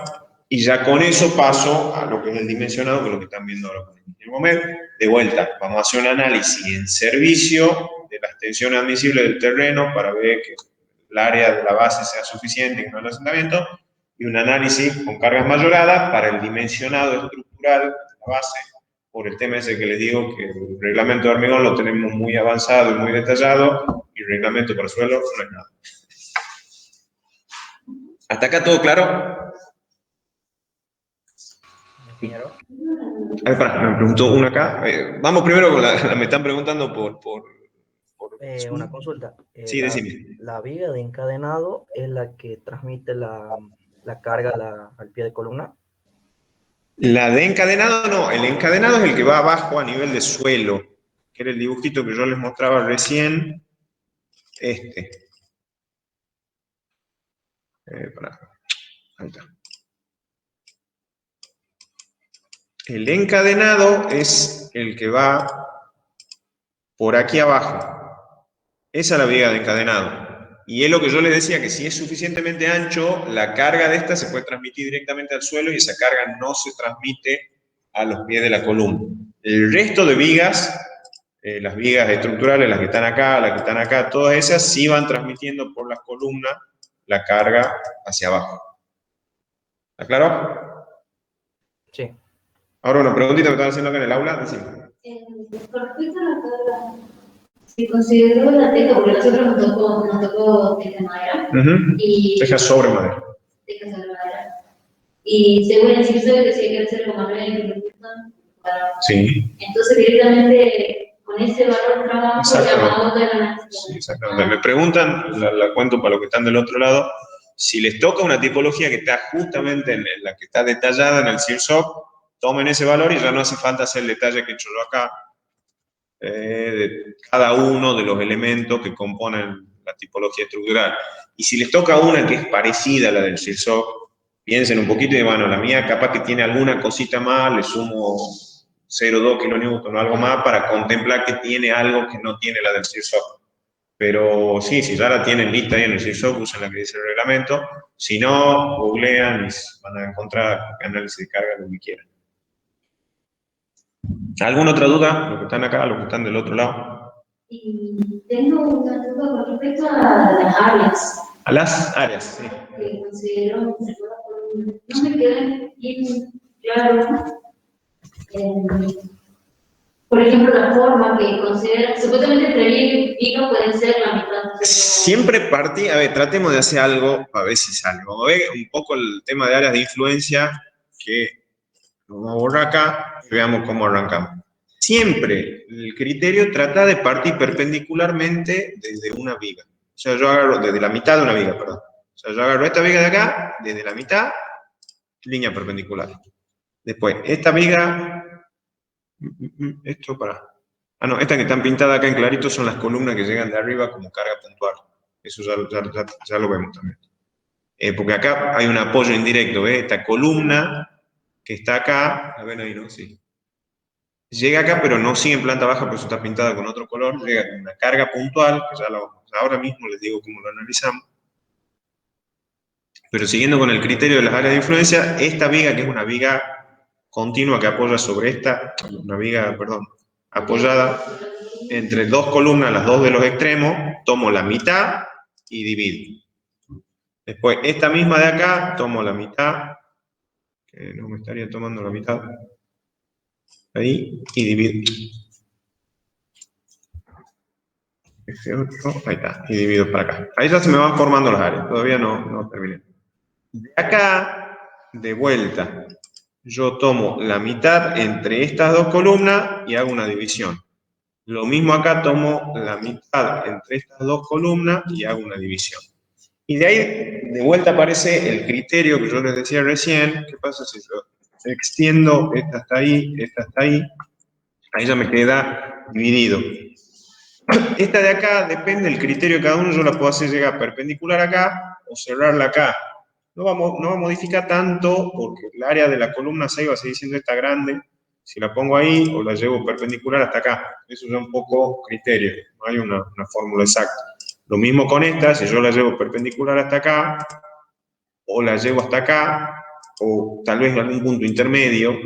y ya con eso paso a lo que es el dimensionado, que es lo que están viendo ahora con el momento. De vuelta, vamos a hacer un análisis en servicio de las tensiones admisibles del terreno para ver que el área de la base sea suficiente, que no el asentamiento, y un análisis con cargas mayoradas para el dimensionado estructural de la base, por el tema ese que les digo, que el reglamento de hormigón lo tenemos muy avanzado y muy detallado, y el reglamento para suelo no es nada. ¿Hasta acá todo claro? Ingeniero. Ay, me preguntó una acá. Vamos primero con me están preguntando por Una consulta. Sí, decime. La viga de encadenado es la que transmite la carga al pie de columna. La de encadenado no, el encadenado es el que va abajo a nivel de suelo, que era el dibujito que yo les mostraba recién. Ahí está. El encadenado es el que va por aquí abajo. Esa es la viga de encadenado. Y es lo que yo les decía, que si es suficientemente ancho, la carga de esta se puede transmitir directamente al suelo y esa carga no se transmite a los pies de la columna. El resto de vigas, las vigas estructurales, las que están acá, todas esas sí van transmitiendo por las columnas la carga hacia abajo. ¿Está claro? Sí. Ahora una preguntita que están haciendo acá en el aula. Decime. Con respecto a la carga, se consideró la teja, porque a nosotros nos tocó teja de madera. Y teja sobre madera. Teja sobre madera. y según el CIRSO decía que era 0,9 kilonewton cuadrado. Sí. Entonces directamente con ese valor trabajo llamado de la Sí, exactamente. Me preguntan, la cuento para los que están del otro lado, si les toca una tipología que está justamente en la que está detallada en el CIRSOC, tomen ese valor y ya no hace falta hacer el detalle que he hecho yo acá, de cada uno de los elementos que componen la tipología estructural. Y si les toca una que es parecida a la del CIRSOC, piensen un poquito y bueno, la mía capaz que tiene alguna cosita más, le sumo 0,2 kilonewton o algo más para contemplar que tiene algo que no tiene la del CIRSOC. Pero sí, si ya la tienen lista ahí en el CIRSOC, usen la que dice el reglamento. Si no, googlean y van a encontrar análisis de carga, lo que quieran. ¿Alguna otra duda? Los que están acá, los que están del otro lado. Y tengo una duda con respecto a las áreas. A las áreas, sí. Que considero, no me queda bien claro, por ejemplo, la forma que considera, supuestamente entre bien y no pueden ser la mitad. Siempre partí, a ver, tratemos de hacer algo, a ver si sale. Vamos a ver un poco el tema de áreas de influencia, que lo vamos a borrar acá y veamos cómo arrancamos. Siempre el criterio trata de partir perpendicularmente desde una viga. O sea, yo agarro desde la mitad de una viga, perdón. O sea, yo agarro esta viga de acá, desde la mitad, línea perpendicular. Después, esta viga, esto para... Ah, no, estas que están pintadas acá en clarito son las columnas que llegan de arriba como carga puntual. Eso ya lo vemos también. Porque acá hay un apoyo indirecto, ¿ves? Esta columna que está acá, la ven ahí, ¿no? Sí. Llega acá, pero no sigue en planta baja, por eso está pintada con otro color. Llega con una carga puntual, que ahora mismo les digo cómo lo analizamos. Pero siguiendo con el criterio de las áreas de influencia, esta viga, que es una viga continua que apoya sobre esta, una viga, perdón, apoyada entre dos columnas, las dos de los extremos, tomo la mitad y divido. Después, esta misma de acá, tomo la mitad, que no me estaría tomando la mitad, ahí, y divido. Ese otro, ahí está, y divido para acá. Ahí ya se me van formando las áreas, todavía no terminé. De acá, de vuelta, yo tomo la mitad entre estas dos columnas y hago una división. Lo mismo acá, tomo la mitad entre estas dos columnas y hago una división. Y de ahí, de vuelta aparece el criterio que yo les decía recién. ¿Qué pasa si yo extiendo, esta está ahí, ahí ya me queda dividido. Esta de acá depende del criterio de cada uno, yo la puedo hacer llegar perpendicular acá o cerrarla acá. No va a modificar tanto porque el área de la columna 6 va a seguir siendo esta grande. Si la pongo ahí o la llevo perpendicular hasta acá. Eso es un poco criterio, no hay una fórmula exacta. Lo mismo con esta, si yo la llevo perpendicular hasta acá, o la llevo hasta acá, o tal vez en algún punto intermedio,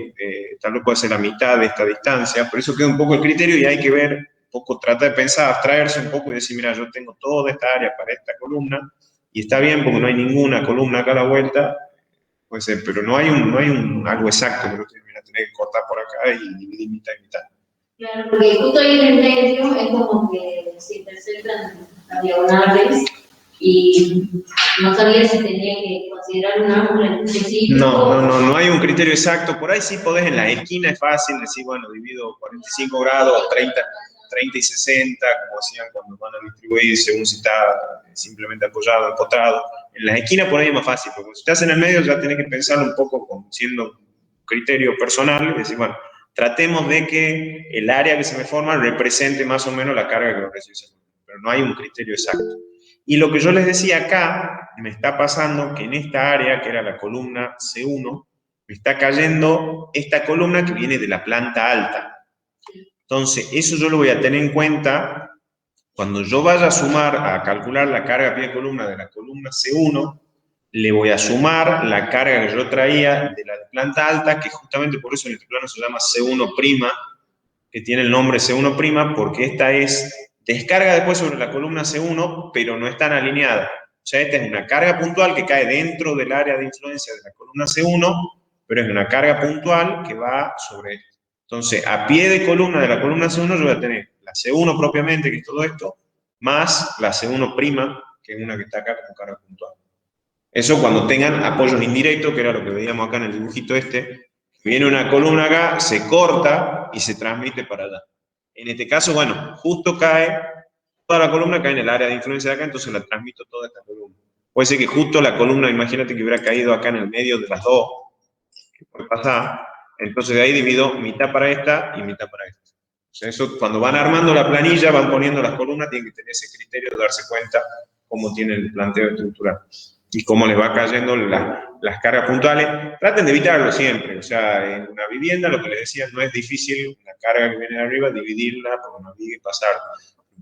tal vez puede ser la mitad de esta distancia, por eso queda un poco el criterio y hay que ver, un poco, tratar de pensar, abstraerse un poco y decir, mira, yo tengo toda esta área para esta columna, y está bien porque no hay ninguna columna acá a la vuelta, puede ser, pero no hay algo exacto, que yo voy a tener que cortar por acá y dividir mitad y mitad. Claro, porque justo ahí en el medio es como que se interceptan las diagonales y no sabía si tenía que considerar un ángulo en específico. No hay un criterio exacto. Por ahí sí podés en la esquina, es fácil decir, bueno, divido 45 grados, 30 y 60, como hacían cuando van a distribuir según si está simplemente apoyado, empotrado. En la esquina por ahí es más fácil, porque si estás en el medio ya tenés que pensarlo un poco como siendo un criterio personal, y decir, bueno, tratemos de que el área que se me forma represente más o menos la carga que lo recibe, pero no hay un criterio exacto. Y lo que yo les decía acá, me está pasando que en esta área, que era la columna C1, me está cayendo esta columna que viene de la planta alta. Entonces, eso yo lo voy a tener en cuenta cuando yo vaya a sumar, a calcular la carga pie de columna de la columna C1, le voy a sumar la carga que yo traía de la planta alta, que justamente por eso en este plano se llama C1', que tiene el nombre C1', porque esta es descarga después sobre la columna C1, pero no están alineadas. O sea, esta es una carga puntual que cae dentro del área de influencia de la columna C1, pero es una carga puntual que va sobre esto. Entonces, a pie de columna de la columna C1 yo voy a tener la C1 propiamente, que es todo esto, más la C1', que es una que está acá como carga puntual. Eso cuando tengan apoyos indirectos, que era lo que veíamos acá en el dibujito este, viene una columna acá, se corta y se transmite para allá. En este caso, bueno, justo cae, toda la columna cae en el área de influencia de acá, entonces la transmito toda esta columna. Puede ser que justo la columna, imagínate que hubiera caído acá en el medio de las dos, que puede pasar, entonces de ahí divido mitad para esta y mitad para esta. O sea, eso cuando van armando la planilla, van poniendo las columnas, tienen que tener ese criterio de darse cuenta cómo tiene el planteo estructural y cómo les va cayendo las cargas puntuales. Traten de evitarlo siempre, o sea, en una vivienda, lo que les decía, no es difícil una carga que viene de arriba, dividirla por una viga y pasarla.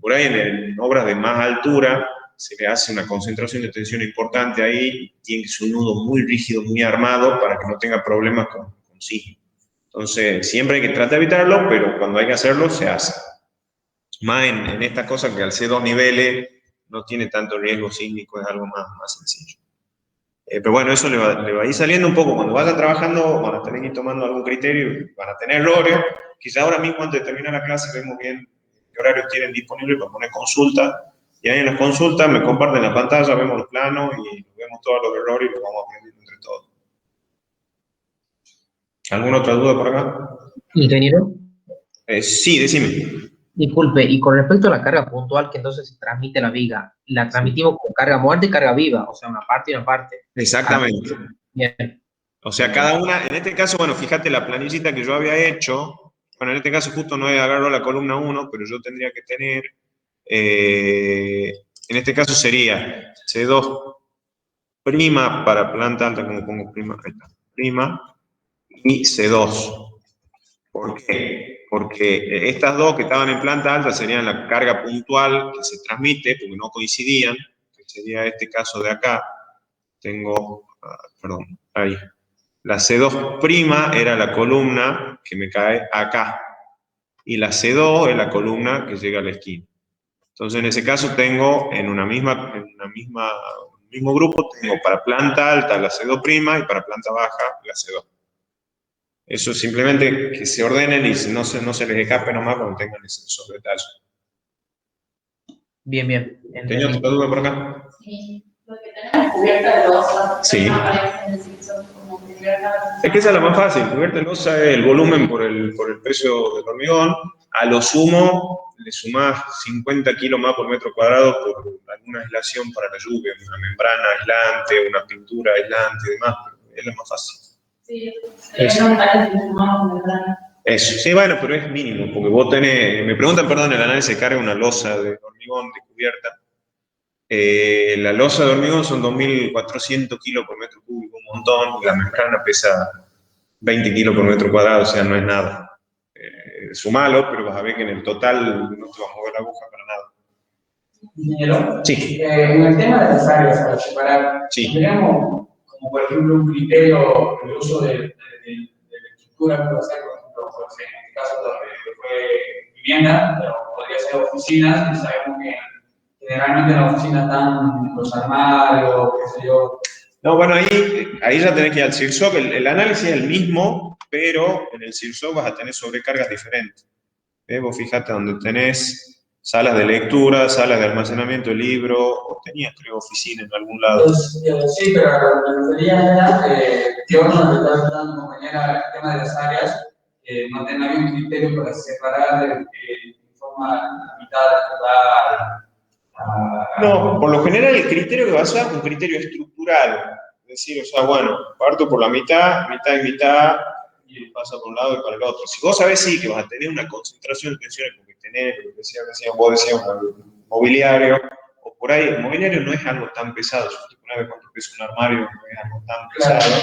Por ahí en obras de más altura se le hace una concentración de tensión importante ahí y tiene que ser un nudo muy rígido, muy armado para que no tenga problemas con sí. Entonces, siempre hay que tratar de evitarlo, pero cuando hay que hacerlo, se hace. Más en estas cosas que al ser 2 niveles no tiene tanto riesgo sísmico, es algo más sencillo. Pero bueno, eso le va a ir saliendo un poco. Cuando vayan trabajando, van a tener que ir tomando algún criterio, van a tener errores. Quizá ahora mismo, antes de terminar la clase, vemos bien qué horarios tienen disponibles para poner consulta. Y ahí en las consultas me comparten la pantalla, vemos los planos y vemos todos los errores y los vamos aprendiendo entre todos. ¿Alguna otra duda por acá? Ingeniero, Sí, decime. disculpe, y con respecto a la carga puntual que entonces se transmite a la viga, la transmitimos con carga muerta y carga viva, o sea, una parte y una parte. Exactamente. Bien. O sea, cada una, en este caso, bueno, fíjate la planillita que yo había hecho, bueno, en este caso justo no agarro la columna 1, pero yo tendría que tener, en este caso sería C2' para planta alta, como pongo prima, ahí está, prima, y C2. ¿Por qué? Porque estas dos que estaban en planta alta serían la carga puntual que se transmite, porque no coincidían, que sería este caso de acá. Tengo, perdón, ahí. La C2' era la columna que me cae acá. Y la C2 es la columna que llega a la esquina. Entonces, en ese caso tengo en un mismo grupo, tengo para planta alta la C2' y para planta baja la C2. Eso es simplemente que se ordenen y no se les escape nomás cuando tengan esos detalles. Bien, bien. ¿Tenía otra duda por acá? Sí. Lo que tenemos cubierta de losa. Sí. Aparece en el sitio como cubierta. Es que esa es la más fácil. Cubierta de losa es el volumen por el precio del hormigón. A lo sumo le sumás 50 kilos más por metro cuadrado por alguna aislación para la lluvia, una membrana aislante, una pintura aislante y demás. Pero es lo más fácil. Sí, eso, sí, bueno, pero es mínimo, porque vos tenés, me preguntan, perdón, el análisis de carga una losa de hormigón de cubierta. La losa de hormigón son 2.400 kilos por metro cúbico, un montón, y la membrana pesa 20 kilos por metro cuadrado, o sea, no es nada. Sumalo, pero vas a ver que en el total no te va a mover la aguja para nada. Ingeniero, sí. En el tema de las áreas para separar, sí. Tenemos como por ejemplo un criterio el uso de la estructura que va a ser, por ejemplo, pues, en este caso donde fue vivienda, pero podría ser oficinas, y sabemos que generalmente en la oficina están los armarios, qué sé yo. No, bueno, ahí ya tenés que ir al CIRSOC, el análisis es el mismo, pero en el CIRSOC vas a tener sobrecargas diferentes. Vos fíjate donde tenés salas de lectura, salas de almacenamiento de libros, o tenías, creo, oficina en algún lado. Entonces, sí, pero me refería a que uno nos está tratando como mañana el tema de las áreas, no tenga un criterio para separar de forma la mitad No, por lo general el criterio que va a ser un criterio estructural. Es decir, o sea, bueno, parto por la mitad, mitad y mitad, y pasa por un lado y para el otro. Si vos sabés, sí, que vas a tener una concentración de tensiones, porque tenés, vos decías, un mobiliario, o por ahí, el mobiliario no es algo tan pesado. Si te pones a ver cuánto pesa un armario, no es algo tan pesado.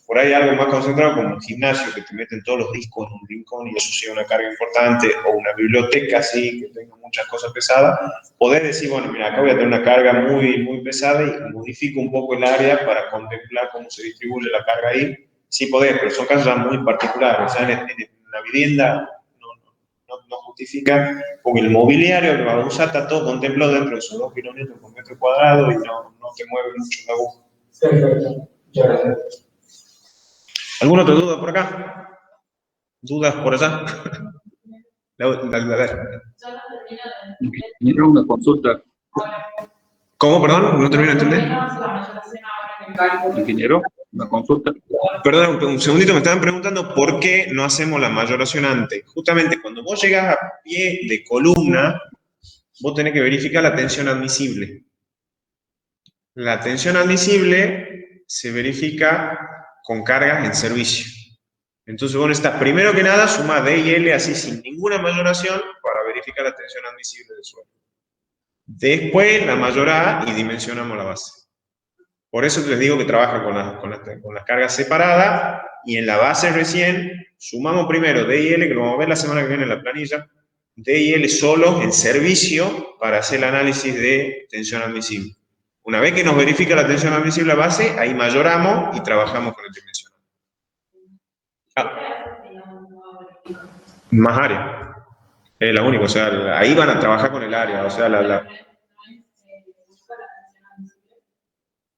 Por ahí algo más concentrado, como un gimnasio, que te meten todos los discos en un rincón y eso sea una carga importante, o una biblioteca así, que tenga muchas cosas pesadas, podés decir, bueno, mira, acá voy a tener una carga muy, muy pesada y modifico un poco el área para contemplar cómo se distribuye la carga ahí. Sí podés, pero son casos ya muy particulares. O sea, en la vivienda no justifica, porque el mobiliario que vas a usar está todo contemplado dentro de esos 2 kilómetros por metro cuadrado y no te mueve mucho la aguja. Perfecto, muchas gracias. ¿Alguna otra duda por acá? ¿Dudas por allá? Una consulta. ¿Cómo, perdón? No termino de entender. Ingeniero, una consulta. Perdón, un segundito, me estaban preguntando por qué no hacemos la mayoración antes. Justamente cuando vos llegás a pie de columna, vos tenés que verificar la tensión admisible. La tensión admisible se verifica con cargas en servicio. Entonces vos necesitas, primero que nada, sumar D y L así sin ninguna mayoración para verificar la tensión admisible del suelo. Después la mayorás y dimensionamos la base. Por eso les digo que trabaja con las cargas separadas y en la base recién sumamos primero D y L, que lo vamos a ver la semana que viene en la planilla, D y L solo en servicio para hacer el análisis de tensión admisible. Una vez que nos verifica la tensión admisible a base, ahí mayoramos y trabajamos con el dimensional. Más área. Es la única, o sea, ahí van a trabajar con el área, o sea,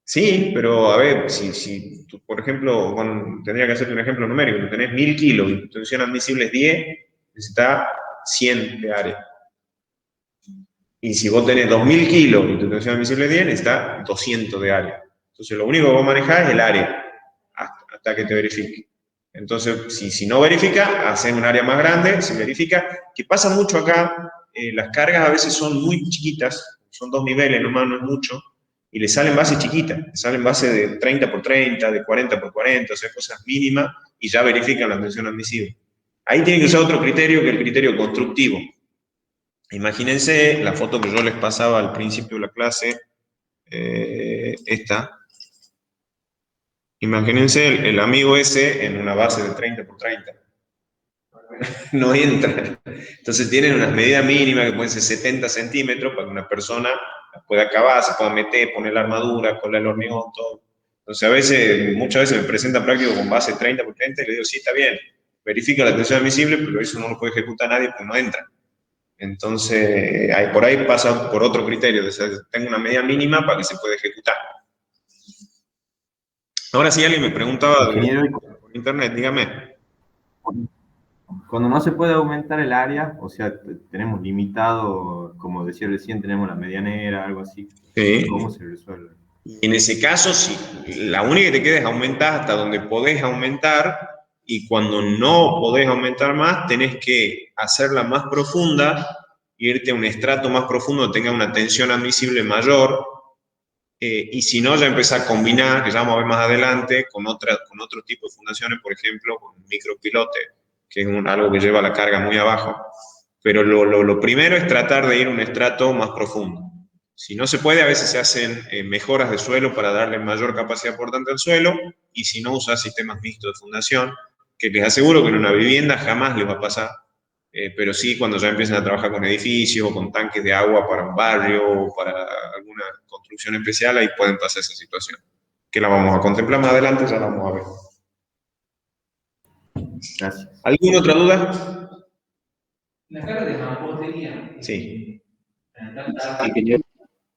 Sí, pero a ver, si tú, por ejemplo, tendría que hacerte un ejemplo numérico, tú tenés 1000 kilos y tu tensión admisible es 10, necesitas 100 de área. Y si vos tenés 2000 kilos y tu tensión admisible es 10, necesitas 200 de área. Entonces lo único que vos manejás es el área, hasta que te verifique. Entonces, si no verifica, haces un área más grande, se verifica. Que pasa mucho acá, las cargas a veces son muy chiquitas, son 2 niveles, nomás no es mucho, y le salen bases chiquitas, le salen bases de 30 por 30, de 40 por 40, o sea, cosas mínimas, y ya verifican la tensión admisible. Ahí tienen que usar otro criterio que el criterio constructivo. Imagínense la foto que yo les pasaba al principio de la clase, esta. Imagínense el amigo ese en una base de 30 por 30. No entra. Entonces tienen unas medidas mínimas que pueden ser 70 centímetros para que una persona pueda acabar, se pueda meter, poner la armadura, colar el hormigón, todo. Entonces muchas veces me presentan prácticos con base 30 por 30 y le digo, sí, está bien, verifica la tensión admisible, pero eso no lo puede ejecutar nadie porque no entra. Entonces, por ahí pasa por otro criterio, o sea, tengo una medida mínima para que se pueda ejecutar. Ahora sí, alguien me preguntaba por internet, dígame. Cuando no se puede aumentar el área, o sea, tenemos limitado, como decía recién, tenemos la medianera, algo así. Sí. ¿Cómo se resuelve? En ese caso, sí, la única que te queda es aumentar hasta donde podés aumentar, y cuando no podés aumentar más, tenés que hacerla más profunda, irte a un estrato más profundo, tenga una tensión admisible mayor, y si no, ya empezar a combinar, que ya vamos a ver más adelante, con otro tipo de fundaciones, por ejemplo, con micropilote, que es algo que lleva la carga muy abajo. Pero lo primero es tratar de ir a un estrato más profundo. Si no se puede, a veces se hacen mejoras de suelo para darle mayor capacidad portante al suelo, y si no, usar sistemas mixtos de fundación, que les aseguro que en una vivienda jamás les va a pasar, pero sí cuando ya empiezan a trabajar con edificios, o con tanques de agua para un barrio, o para alguna construcción especial, ahí pueden pasar esa situación. Que la vamos a contemplar más adelante, ya la vamos a ver. Gracias. ¿Alguna otra duda? La carga de mampostería. Sí. Ingeniero,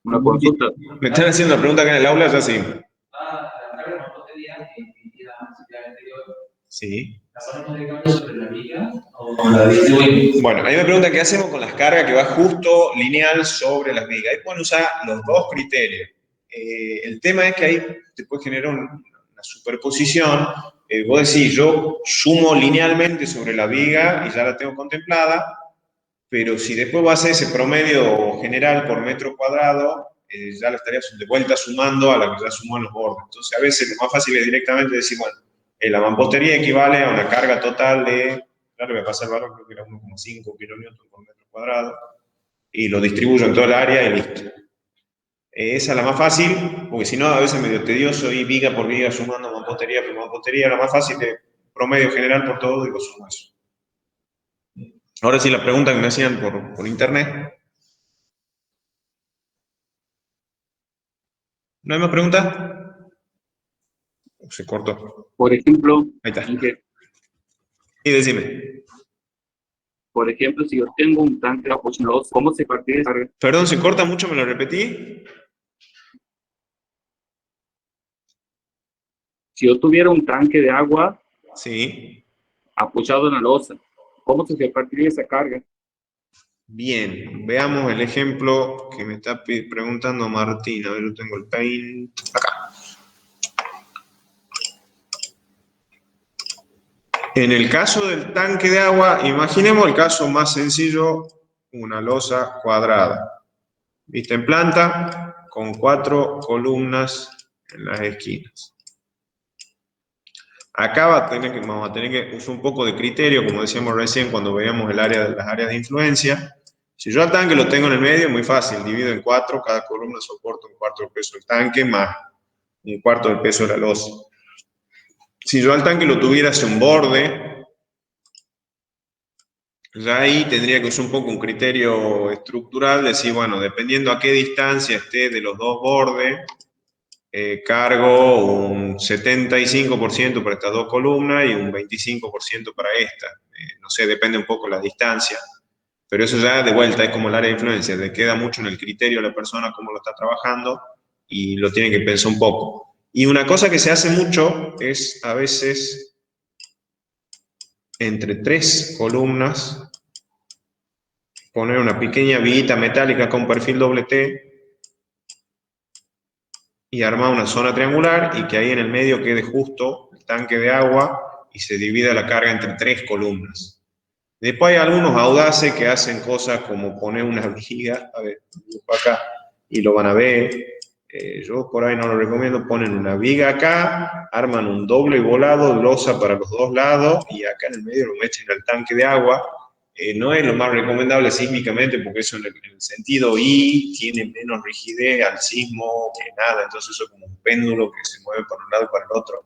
una consulta. Me están haciendo una pregunta acá en el aula, ya sí. La carga de mampostería que la anterior. Sí. ¿La ponemos directamente sobre la viga o la distribuimos? Bueno, ahí me preguntan qué hacemos con las cargas que va justo lineal sobre las vigas. Ahí pueden usar los dos criterios. El tema es que ahí te puede generar una superposición. Vos decís, yo sumo linealmente sobre la viga y ya la tengo contemplada, pero si después vas a hacer ese promedio general por metro cuadrado, ya la estarías de vuelta sumando a la que ya sumó en los bordes. Entonces, a veces lo más fácil es directamente decir, bueno, la mampostería equivale a una carga total de, claro, me pasa el valor, creo que era 1,5 kN por metro cuadrado, y lo distribuyo en toda el área y listo. Esa es la más fácil, porque si no, a veces es medio tedioso ir viga por viga sumando mampostería por mampostería. La más fácil es promedio general por todo y lo sumo eso. Ahora sí, la pregunta que me hacían por internet. ¿No hay más preguntas? Se cortó. Por ejemplo, ahí está. Y decime. Por ejemplo, si yo tengo un tanque de agua, ¿cómo se parte esa carga? Perdón, se corta mucho, ¿me lo repetí? Si yo tuviera un tanque de agua, sí, apoyado en la losa, ¿cómo se repartiría esa carga? Bien, veamos el ejemplo que me está preguntando Martín. A ver, yo tengo el paint acá. En el caso del tanque de agua, imaginemos el caso más sencillo, una losa cuadrada, vista en planta, con 4 columnas en las esquinas. Acá vamos a tener que usar un poco de criterio, como decíamos recién cuando veíamos las áreas de influencia. Si yo al tanque lo tengo en el medio, muy fácil, divido en 4, cada columna soporta un cuarto del peso del tanque más un cuarto del peso de la losa. Si yo al tanque lo tuviera hacia un borde, ya ahí tendría que usar un poco un criterio estructural, decir, bueno, dependiendo a qué distancia esté de los dos bordes, cargo un 75% para estas dos columnas y un 25% para esta. No sé, depende un poco la distancia. Pero eso ya de vuelta es como el área de influencia, le queda mucho en el criterio de la persona cómo lo está trabajando y lo tiene que pensar un poco. Y una cosa que se hace mucho es a veces entre 3 columnas poner una pequeña viguita metálica con perfil doble T y armar una zona triangular y que ahí en el medio quede justo el tanque de agua y se divida la carga entre 3 columnas. Después hay algunos audaces que hacen cosas como poner una viga, a ver, acá, y lo van a ver. Yo por ahí no lo recomiendo, ponen una viga acá, arman un doble volado, losa para los dos lados, y acá en el medio lo meten al tanque de agua. No es lo más recomendable sísmicamente, porque eso en el sentido I tiene menos rigidez al sismo que nada, entonces eso es como un péndulo que se mueve para un lado y para el otro.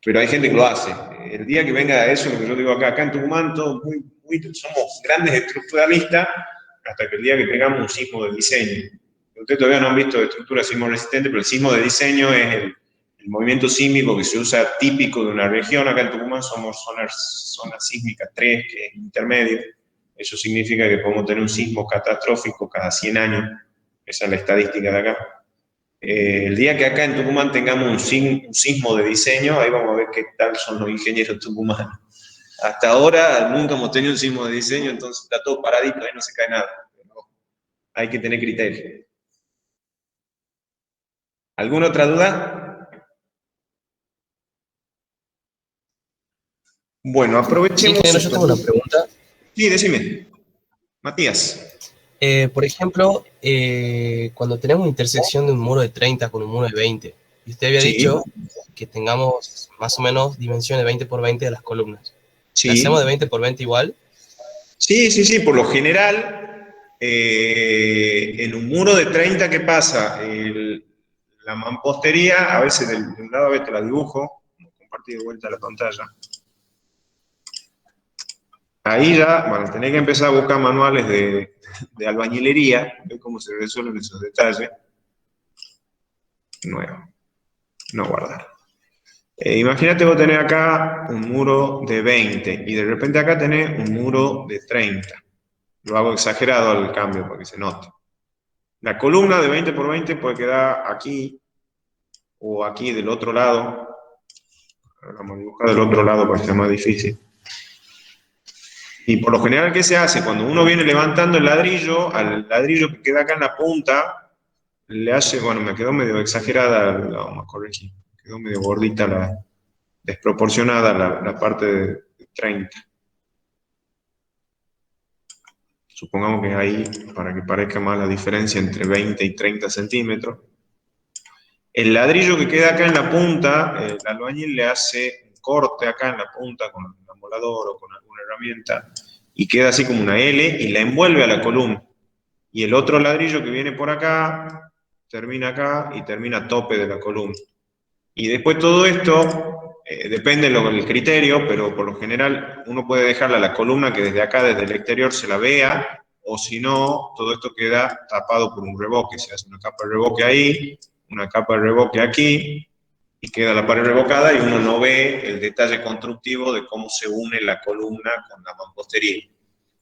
Pero hay gente que lo hace. El día que venga eso, lo que yo digo acá en Tucumán, todos somos grandes estructuralistas, hasta que el día que tengamos un sismo de diseño. Ustedes todavía no han visto estructura sismo resistente, pero el sismo de diseño es el movimiento sísmico que se usa típico de una región. Acá en Tucumán somos zona sísmica 3, que es intermedio. Eso significa que podemos tener un sismo catastrófico cada 100 años. Esa es la estadística de acá. El día que acá en Tucumán tengamos un sismo de diseño, ahí vamos a ver qué tal son los ingenieros tucumanos. Hasta ahora nunca hemos tenido un sismo de diseño, entonces está todo paradito, ahí no se cae nada. Pero hay que tener criterio. ¿Alguna otra duda? Bueno, aprovechemos. Sí, yo tengo una pregunta. Sí, decime. Matías. Por ejemplo, cuando tenemos intersección de un muro de 30 con un muro de 20, y usted había dicho que tengamos más o menos dimensiones 20 por 20 de las columnas. Sí. ¿La hacemos de 20 por 20 igual? Sí, por lo general, en un muro de 30, ¿qué pasa? La mampostería, a veces de un lado, a veces te la dibujo, compartí de vuelta la pantalla. Ahí ya, bueno, tenés que empezar a buscar manuales de albañilería, ver cómo se resuelven esos detalles. Nuevo, no guardar. Imagínate vos tenés acá un muro de 20 y de repente acá tenés un muro de 30. Lo hago exagerado al cambio para que se note. La columna de 20 por 20 puede quedar aquí o aquí del otro lado. Vamos a dibujar del otro lado para que sea más difícil. Y por lo general, ¿qué se hace? Cuando uno viene levantando el ladrillo, al ladrillo que queda acá en la punta, le hace, bueno, me quedó medio exagerada, vamos a corregir, quedó medio gordita, desproporcionada la parte de 30. Supongamos que ahí, para que parezca más la diferencia entre 20 y 30 centímetros. El ladrillo que queda acá en la punta, el albañil le hace un corte acá en la punta con un amolador o con alguna herramienta y queda así como una L y la envuelve a la columna. Y el otro ladrillo que viene por acá, termina acá y termina a tope de la columna. Y después todo esto, depende del criterio, pero por lo general uno puede dejarla la columna que desde acá, desde el exterior, se la vea, o si no, todo esto queda tapado por un revoque. Se hace una capa de revoque ahí, una capa de revoque aquí, y queda la pared revocada y uno no ve el detalle constructivo de cómo se une la columna con la mampostería.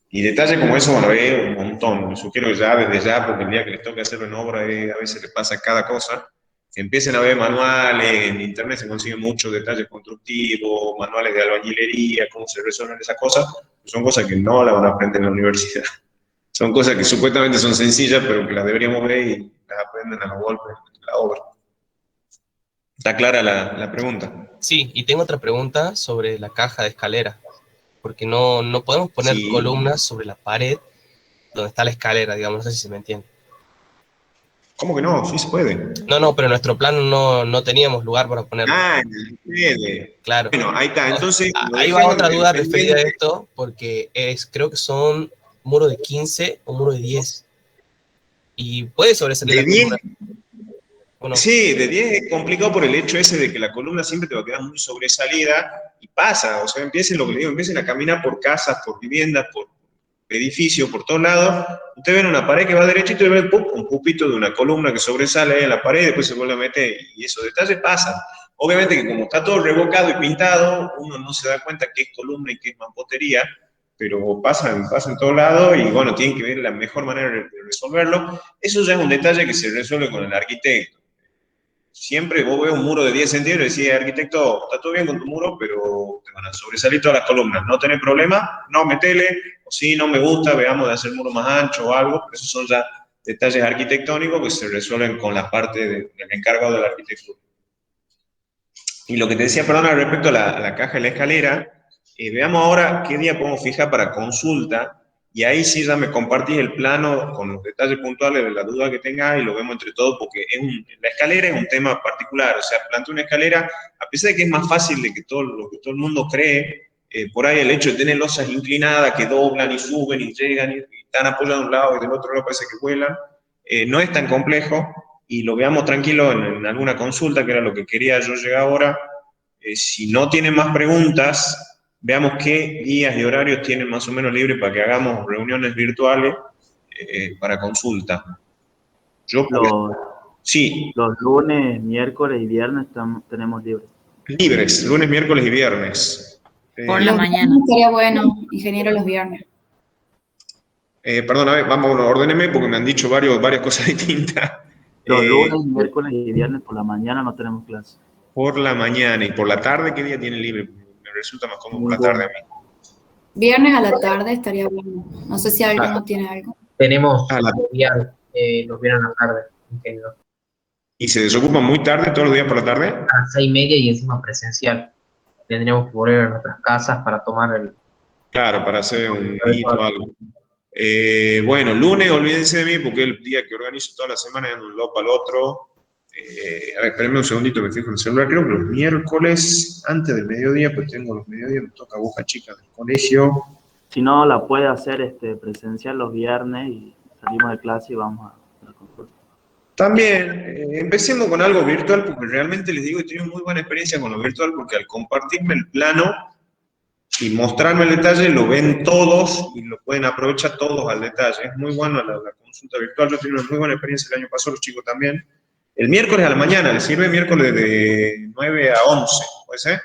Y detalles como eso van a ver un montón. Les sugiero que ya, desde ya, porque el día que les toque hacerlo en obra, a veces les pasa cada cosa, empiecen a ver manuales, en internet se consiguen muchos detalles constructivos, manuales de albañilería, cómo se resuelven esas cosas, son cosas que no las van a aprender en la universidad. Son cosas que supuestamente son sencillas, pero que las deberíamos ver y las aprenden a los golpes de la obra. ¿Está clara la pregunta? Sí, y tengo otra pregunta sobre la caja de escalera, porque no podemos poner Sí. columnas sobre la pared donde está la escalera, digamos, no sé si se me entiende. ¿Cómo que no? Sí se puede. No, pero en nuestro plano no teníamos lugar para ponerlo. Ah, en el puede. Claro. Bueno, ahí está. Entonces, lo Ahí va dejemos otra duda pendiente. referida a esto, porque creo que son muro de 15 o muro de 10. Y puede sobresalir De la 10, columna. ¿O no? sí, de 10 es complicado por el hecho ese de que la columna siempre te va a quedar muy sobresalida y pasa, o sea, lo que le digo, empiecen a caminar por casas, por viviendas, por edificios, por todos lados, ustedes ven una pared que va derechito y ven un pupito de una columna que sobresale ahí en la pared y después se vuelve a meter y esos detalles pasan. Obviamente que como está todo revocado y pintado, uno no se da cuenta que es columna y que es mampostería, pero pasa en todos lados y bueno, tienen que ver la mejor manera de resolverlo. Eso ya es un detalle que se resuelve con el arquitecto. Siempre vos ves un muro de 10 centímetros y decís, arquitecto, está todo bien con tu muro, pero te van a sobresalir todas las columnas. No tenés problema, no metele, o si no me gusta, veamos de hacer el muro más ancho o algo. Esos son ya detalles arquitectónicos que se resuelven con la parte del encargado de la arquitectura. Y lo que te decía, perdona, respecto a la caja y la escalera, veamos ahora qué día podemos fijar para consulta. Y ahí sí ya me compartís el plano con los detalles puntuales de la duda que tengas y lo vemos entre todos porque la escalera es un tema particular, o sea, plantear una escalera, a pesar de que es más fácil de que lo que todo el mundo cree, por ahí el hecho de tener losas inclinadas que doblan y suben y llegan y están apoyadas de un lado y del otro lado parece que vuelan, no es tan complejo y lo veamos tranquilo en alguna consulta, que era lo que quería yo llegar ahora. Si no tienen más preguntas, veamos qué días y horarios tienen más o menos libres para que hagamos reuniones virtuales para consulta. Sí. Los lunes, miércoles y viernes tenemos libres. Libres, lunes, miércoles y viernes. Por la mañana. Estaría bueno, ingeniero, los viernes. Perdón, a ver, vamos, ordeneme porque me han dicho varias cosas distintas. Los lunes, miércoles y viernes por la mañana no tenemos clase. Por la mañana y por la tarde, ¿qué día tiene libre? Me resulta más cómodo por la tarde a mí. Viernes a la tarde estaría bueno. No sé si alguno tiene algo. Tenemos los viernes a la tarde, ingeniero. ¿Y se desocupan muy tarde, todos los días por la tarde? A las 6:30 y encima presencial. Tendríamos que volver a nuestras casas para tomar el... Claro, para hacer un hito o algo. Bueno, lunes, olvídense de mí porque es el día que organizo toda la semana de un lado para el otro. A ver, espérenme un segundito, me fijo en el celular. Creo que los miércoles, antes del mediodía, pues tengo los mediodías, me toca Boca Chica del colegio. Si no, la puede hacer presencial los viernes y salimos de clase y vamos a la consulta. También, empecemos con algo virtual porque realmente les digo, he tenido muy buena experiencia con lo virtual porque al compartirme el plano y mostrarme el detalle, lo ven todos y lo pueden aprovechar todos al detalle. Es muy bueno la consulta virtual. Yo tuve una muy buena experiencia el año pasado, los chicos también. El miércoles a la mañana, ¿les sirve miércoles de 9 a 11? ¿Puede ser?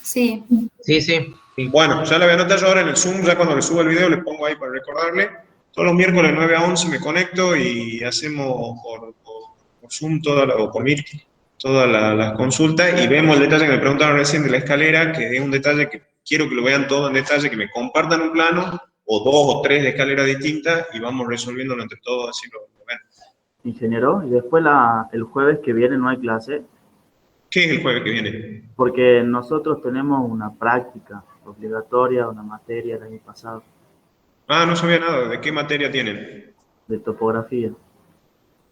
Sí. Sí. Bueno, ya la voy a anotar yo ahora en el Zoom, ya cuando le suba el video les pongo ahí para recordarle. Todos los miércoles de 9 a 11 me conecto y hacemos por Zoom o por Meet todas las consultas y vemos el detalle que me preguntaron recién de la escalera, que es un detalle que quiero que lo vean todo en detalle, que me compartan un plano o 2 o 3 de escaleras distintas y vamos resolviéndolo entre todos, así lo ven. Ingeniero, y después el jueves que viene no hay clase. ¿Qué es el jueves que viene? Porque nosotros tenemos una práctica obligatoria, una materia del año pasado. Ah, no sabía nada. ¿De qué materia tienen? De topografía.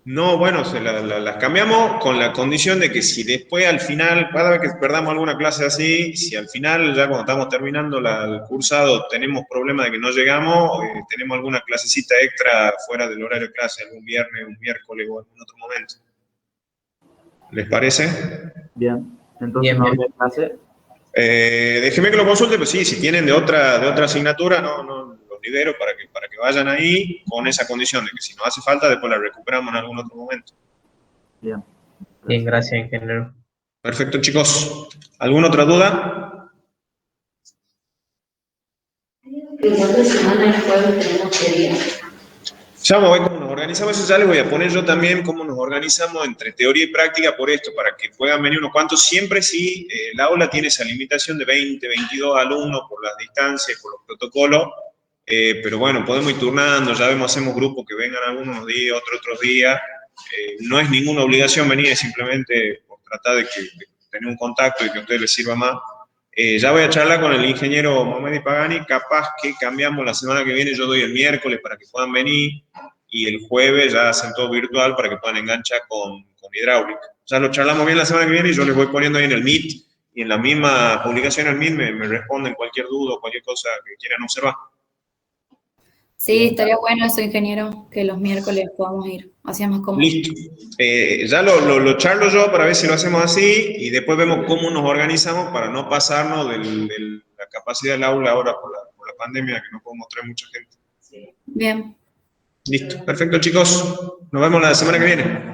No, bueno, las cambiamos con la condición de que si después al final, cada vez que perdamos alguna clase así, si al final ya cuando estamos terminando el cursado tenemos problema de que no llegamos, tenemos alguna clasecita extra fuera del horario de clase, algún viernes, un miércoles o algún otro momento. ¿Les parece? Bien, entonces no había clase. Déjeme que lo consulte, pero sí, si tienen de otra asignatura, no los libero para que vayan ahí con esa condición de que si no hace falta, después la recuperamos en algún otro momento. Bien. Bien, gracias, ingeniero. Perfecto, chicos. ¿Alguna otra duda? La otra semana, el jueves, tenemos que día. Ya vamos a ver cómo nos organizamos, eso ya les voy a poner yo también cómo nos organizamos entre teoría y práctica por esto, para que puedan venir unos cuantos. Siempre sí, el aula tiene esa limitación de 20, 22 alumnos por las distancias, por los protocolos, pero bueno, podemos ir turnando, ya vemos, hacemos grupos que vengan algunos días, otros días. No es ninguna obligación venir, es simplemente por tratar de tener un contacto y que a ustedes les sirva más. Ya voy a charlar con el ingeniero Mohamed Pagani, capaz que cambiamos la semana que viene, yo doy el miércoles para que puedan venir, y el jueves ya hacen todo virtual para que puedan enganchar con hidráulica. Ya lo charlamos bien la semana que viene y yo les voy poniendo ahí en el Meet, y en la misma publicación en el Meet me responden cualquier duda o cualquier cosa que quieran observar. Sí, estaría bueno eso, ingeniero, que los miércoles podamos ir. Así es más cómodo. Listo. Ya lo charlo yo para ver si lo hacemos así, y después vemos cómo nos organizamos para no pasarnos de la capacidad del aula ahora por la pandemia, que no podemos traer mucha gente. Bien. Listo. Perfecto, chicos. Nos vemos la semana que viene.